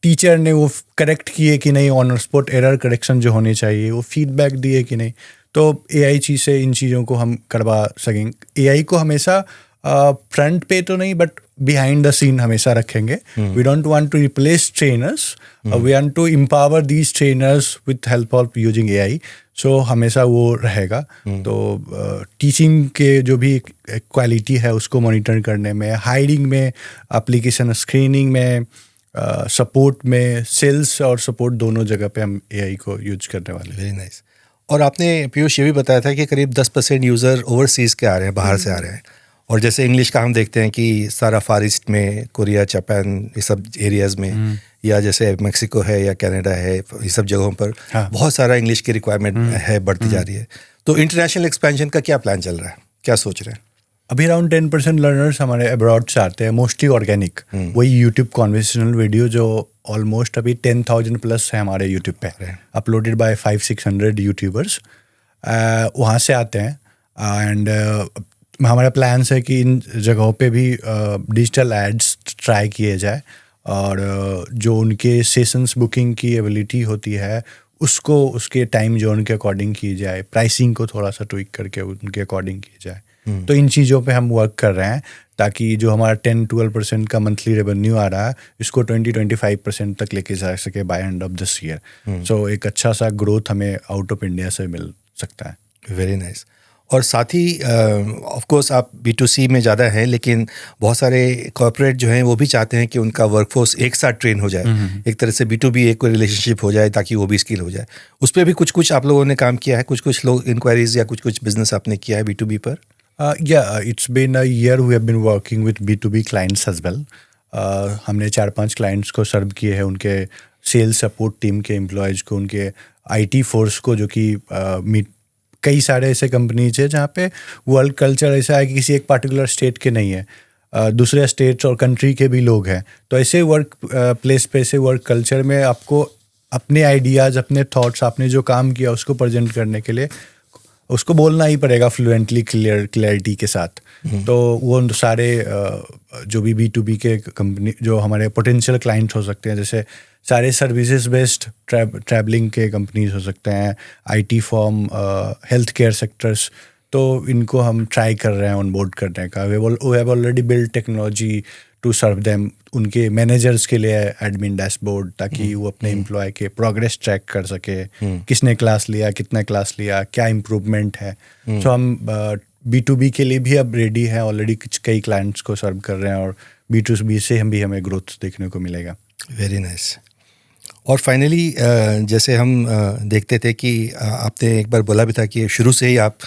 टीचर ने वो करेक्ट किए कि नहीं, ऑन स्पॉट एरर करेक्शन जो होने चाहिए वो फीडबैक दिए कि नहीं। तो AI चीज़ से इन चीज़ों को हम करवा सकेंगे। AI को हमेशा फ्रंट पे तो नहीं बट बिहाइंड द सीन हमेशा रखेंगे। We don't want to replace trainers, we want to empower these trainers with help of using AI। So हमेशा वो रहेगा। तो टीचिंग के जो भी क्वालिटी है उसको मॉनिटर करने में, हायरिंग में, एप्लीकेशन स्क्रीनिंग में, सपोर्ट में, सेल्स और सपोर्ट दोनों जगह पे हम AI को यूज करने वाले हैं। Very nice. और आपने पीयूष ये भी बताया था कि करीब 10% यूज़र ओवरसीज़ के आ रहे हैं, बाहर से आ रहे हैं। और जैसे इंग्लिश का हम देखते हैं कि सारा फार ईस्ट में, कोरिया, जापान, ये सब एरियाज़ में, या जैसे मेक्सिको है या कनाडा है, ये सब जगहों पर बहुत सारा इंग्लिश की रिक्वायरमेंट है, बढ़ती जा रही है। तो इंटरनेशनल एक्सपेंशन का क्या प्लान चल रहा है, क्या सोच रहे हैं? अभी अराउंड 10% लर्नर्स हमारे अब्रॉड से आते हैं, मोस्टली ऑर्गेनिक। वही यूट्यूब कॉन्वर्सेशनल वीडियो जो ऑलमोस्ट अभी 10,000 प्लस है हमारे यूट्यूब पे, अपलोडेड बाय 500-600 यूट्यूबर्स, वहाँ से आते हैं। एंड हमारा प्लान्स है कि इन जगहों पे भी डिजिटल एड्स ट्राई किए जाए, और जो उनके सेशंस बुकिंग की एबिलिटी होती है उसको उसके टाइम जोन के अकॉर्डिंग की जाए, प्राइसिंग को थोड़ा सा ट्विक करके उनके अकॉर्डिंग की जाए। तो इन चीज़ों पे हम वर्क कर रहे हैं ताकि जो हमारा 10-12% का मंथली रेवेन्यू आ रहा है इसको 20-25% तक लेके जा सके by end of this year. So एक अच्छा सा ग्रोथ हमें आउट ऑफ इंडिया से मिल सकता है। Very nice. और साथ ही ऑफ कोर्स आप B2C में ज़्यादा हैं, लेकिन बहुत सारे कॉर्पोरेट जो हैं वो भी चाहते हैं कि उनका वर्कफोर्स एक साथ ट्रेन हो जाए, एक तरह से B2B एक कोई रिलेशनशिप हो जाए ताकि वो भी स्किल हो जाए। उस पर भी कुछ आप लोगों ने काम किया है, कुछ लोग इंक्वायरीज या कुछ बिजनेस आपने किया है B2B पर? Yeah, it's been a year we have been working with B2B clients as well. हमने 4-5 क्लाइंट्स को सर्व किए हैं, उनके सेल्स सपोर्ट टीम के एम्प्लॉयज़ को, उनके IT फोर्स को, जो कि कई सारे ऐसे कंपनीज है जहाँ पे वर्क कल्चर ऐसा है कि किसी एक पार्टिकुलर स्टेट के नहीं है, दूसरे स्टेट्स और कंट्री के भी लोग हैं। तो ऐसे वर्क प्लेस पे, ऐसे वर्क कल्चर में आपको अपने आइडियाज़, अपने थॉट्स, आपने जो काम किया उसको प्रेजेंट करने के लिए उसको बोलना ही पड़ेगा फ्लुएंटली, क्लियरिटी के साथ। तो वो सारे जो भी B2B के कंपनी, जो हमारे पोटेंशियल क्लाइंट्स हो सकते हैं, जैसे सारे सर्विसेज बेस्ड ट्रैवलिंग के कंपनीज हो सकते हैं, IT form, health care sectors, तो इनको हम ट्राई कर रहे हैं ऑनबोर्ड करने का। We have already build technology to serve them, उनके मैनेजर्स के लिए एडमिन डैशबोर्ड, ताकि वो अपने एम्प्लॉय के प्रोग्रेस ट्रैक कर सके, किसने क्लास लिया, कितना क्लास लिया, क्या इम्प्रूवमेंट है। सो हम B2B के लिए भी अब रेडी हैं, ऑलरेडी कई क्लाइंट्स को सर्व कर रहे हैं, और B2B से हमें ग्रोथ देखने को मिलेगा। Very nice. और फाइनली जैसे हम देखते थे कि आपने एक बार बोला भी था कि शुरू से ही आप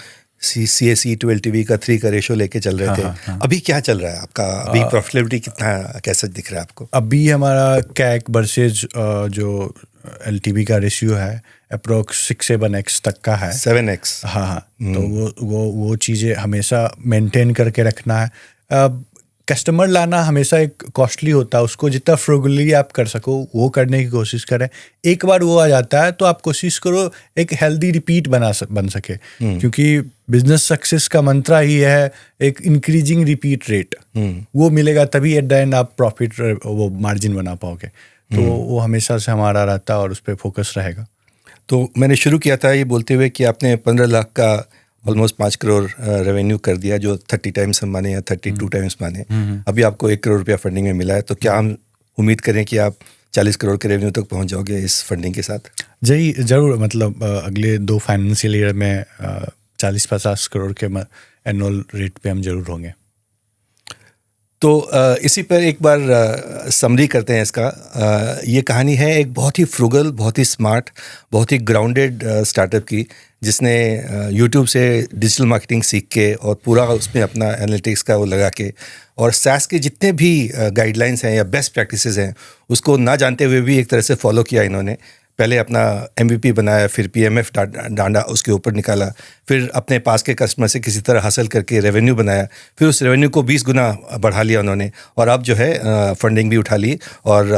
CAC to LTV का 3 का रेशो लेके चल रहे थे। अभी क्या चल रहा है आपका? अभी प्रॉफिटेबिलिटी कितना, कैसा दिख रहा है आपको? अभी हमारा CAC वर्सेज जो LTV का रेशियो है अप्रोक्स 6-7x तक का है। 7x? हाँ। तो वो चीज़ें हमेशा मेंटेन करके रखना है। कस्टमर लाना हमेशा एक कॉस्टली होता है, उसको जितना फ्रूगली आप कर सको वो करने की कोशिश करें। एक बार वो आ जाता है तो आप कोशिश करो एक हेल्दी रिपीट बन सके, क्योंकि बिजनेस सक्सेस का मंत्रा ही है एक इंक्रीजिंग रिपीट रेट। वो मिलेगा तभी एट द एंड आप प्रॉफिट, वो मार्जिन बना पाओगे। तो वो हमेशा से हमारा रहता है और उस पर फोकस रहेगा। तो मैंने शुरू किया था ये बोलते हुए कि आपने 15 लाख का ऑलमोस्ट 5 करोड़ रेवेन्यू कर दिया, जो 30 टाइम्स हम माने या 32 टाइम्स माने। अभी आपको 1 करोड़ रुपया फंडिंग में मिला है, तो क्या हम उम्मीद करें कि आप 40 करोड़ के रेवेन्यू तक पहुंच जाओगे इस फंडिंग के साथ? जी जरूर, मतलब अगले 2 फाइनेंशियल ईयर में 40-50 करोड़ के एनुअल रेट पे हम जरूर होंगे। तो इसी पर एक बार समरी करते हैं इसका। ये कहानी है एक बहुत ही फ्रूगल, बहुत ही स्मार्ट, बहुत ही ग्राउंडेड स्टार्टअप की, जिसने YouTube से डिजिटल मार्केटिंग सीख के और पूरा उसमें अपना एनालिटिक्स का वो लगा के, और SaaS के जितने भी गाइडलाइंस हैं या बेस्ट प्रैक्टिसेस हैं उसको ना जानते हुए भी एक तरह से फॉलो किया इन्होंने। पहले अपना MVP बनाया, फिर PMF डांडा उसके ऊपर निकाला, फिर अपने पास के कस्टमर से किसी तरह हासिल करके रेवेन्यू बनाया, फिर उस रेवेन्यू को 20 गुना बढ़ा लिया उन्होंने, और अब जो है फंडिंग भी उठा ली और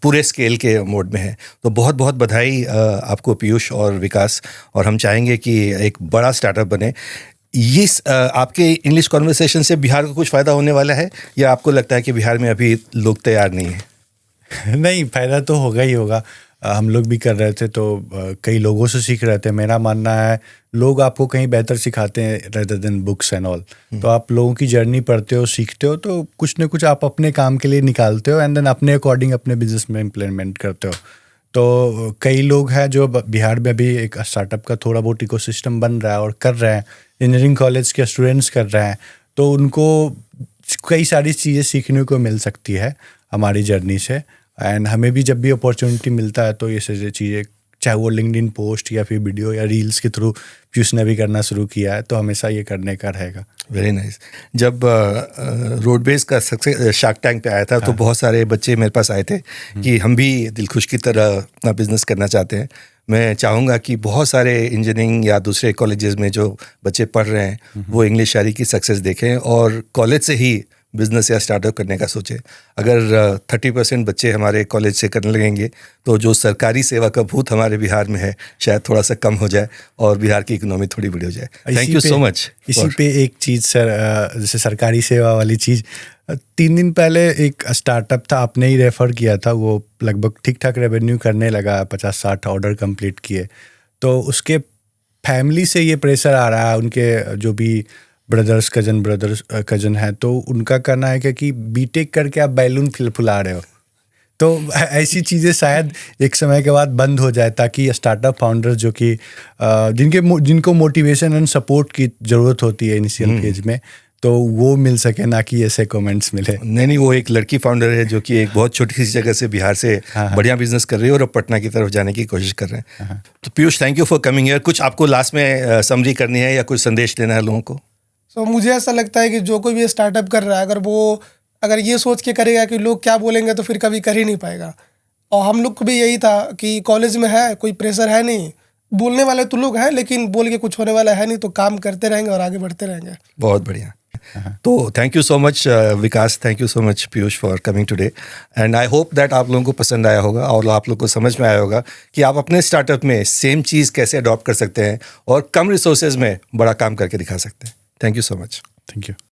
पूरे स्केल के मोड में है। तो बहुत बहुत बधाई आपको पीयूष और विकास, और हम चाहेंगे कि एक बड़ा स्टार्टअप बने। ये आपके इंग्लिश कॉन्वर्सेशन से बिहार को कुछ फ़ायदा होने वाला है, या आपको लगता है कि बिहार में अभी लोग तैयार नहीं है? नहीं, फ़ायदा तो होगा ही होगा। हम लोग भी कर रहे थे, तो कई लोगों से सीख रहे थे। मेरा मानना है लोग आपको कहीं बेहतर सिखाते हैं rather than books and all. तो आप लोगों की जर्नी पढ़ते हो, सीखते हो, तो कुछ ना कुछ आप अपने काम के लिए निकालते हो एंड देन अपने अकॉर्डिंग अपने बिजनेस में इम्प्लीमेंट करते हो। तो कई लोग हैं जो बिहार में भी एक स्टार्टअप का थोड़ा बहुत इकोसिस्टम बन रहा है और कर रहे हैं, इंजीनियरिंग कॉलेज के स्टूडेंट्स कर रहे हैं, तो उनको कई सारी चीज़ें सीखने को मिल सकती है हमारी जर्नी से। एंड हमें भी जब भी अपॉर्चुनिटी मिलता है तो ये सारी चीज़ें, चाहे वो लिंक्डइन पोस्ट या फिर वीडियो या रील्स के थ्रू पीयूष ने भी करना शुरू किया है, तो हमेशा ये करने का रहेगा। Very nice. जब रोडवेज का सक्सेस शार्क टैंक पे आया था, तो बहुत सारे बच्चे मेरे पास आए थे कि हम भी दिलखुश की तरह अपना बिजनेस करना चाहते हैं। मैं चाहूँगा कि बहुत सारे इंजीनियरिंग या दूसरे कॉलेजेस में जो बच्चे पढ़ रहे हैं वो इंग्लिश शायरी की सक्सेस देखें और कॉलेज से ही बिजनेस या स्टार्टअप करने का सोचें। अगर 30% बच्चे हमारे कॉलेज से करने लगेंगे तो जो सरकारी सेवा का भूत हमारे बिहार में है शायद थोड़ा सा कम हो जाए और बिहार की इकोनॉमी थोड़ी बड़ी हो जाए। Thank you so much. इसी पे एक चीज़ सर, जैसे सरकारी सेवा वाली चीज़, 3 दिन पहले एक स्टार्टअप था, आपने ही रेफ़र किया था, वो लगभग ठीक ठाक रेवेन्यू करने लगा, 50-60 ऑर्डर कंप्लीट किए। तो उसके फैमिली से ये प्रेशर आ रहा है, उनके जो भी कजन है, तो उनका कहना है कि बीटेक करके आप बैलून फुला रहे हो। तो ऐसी चीज़ें शायद एक समय के बाद बंद हो जाए, ताकि स्टार्टअप फाउंडर्स जो कि जिनको मोटिवेशन एंड सपोर्ट की ज़रूरत होती है इनिशियल फेज में, तो वो मिल सके, ना कि ऐसे कमेंट्स मिले। नहीं, वो एक लड़की फाउंडर है जो कि एक बहुत छोटी सी जगह से बिहार से बढ़िया बिजनेस कर रही है और अब पटना की तरफ जाने की कोशिश कर रहे हैं। तो Piyush, thank you for coming here. कुछ आपको लास्ट में समरी करनी है या कुछ संदेश देना है लोगों को? मुझे ऐसा लगता है कि जो कोई भी स्टार्टअप कर रहा है, अगर ये सोच के करेगा कि लोग क्या बोलेंगे, तो फिर कभी कर ही नहीं पाएगा। और हम लोग को भी यही था कि कॉलेज में है, कोई प्रेशर है नहीं, बोलने वाले तो लोग हैं लेकिन बोल के कुछ होने वाला है नहीं, तो काम करते रहेंगे और आगे बढ़ते रहेंगे। बहुत बढ़िया। तो thank you so much Vikas, thank you so much Piyush for coming today. And I hope that आप लोगों को पसंद आया होगा और आप लोगों को समझ में आया होगा कि आप अपने स्टार्टअप में सेम चीज़ कैसे अडॉप्ट कर सकते हैं और कम रिसोर्सेज में बड़ा काम करके दिखा सकते हैं। Thank you so much. Thank you.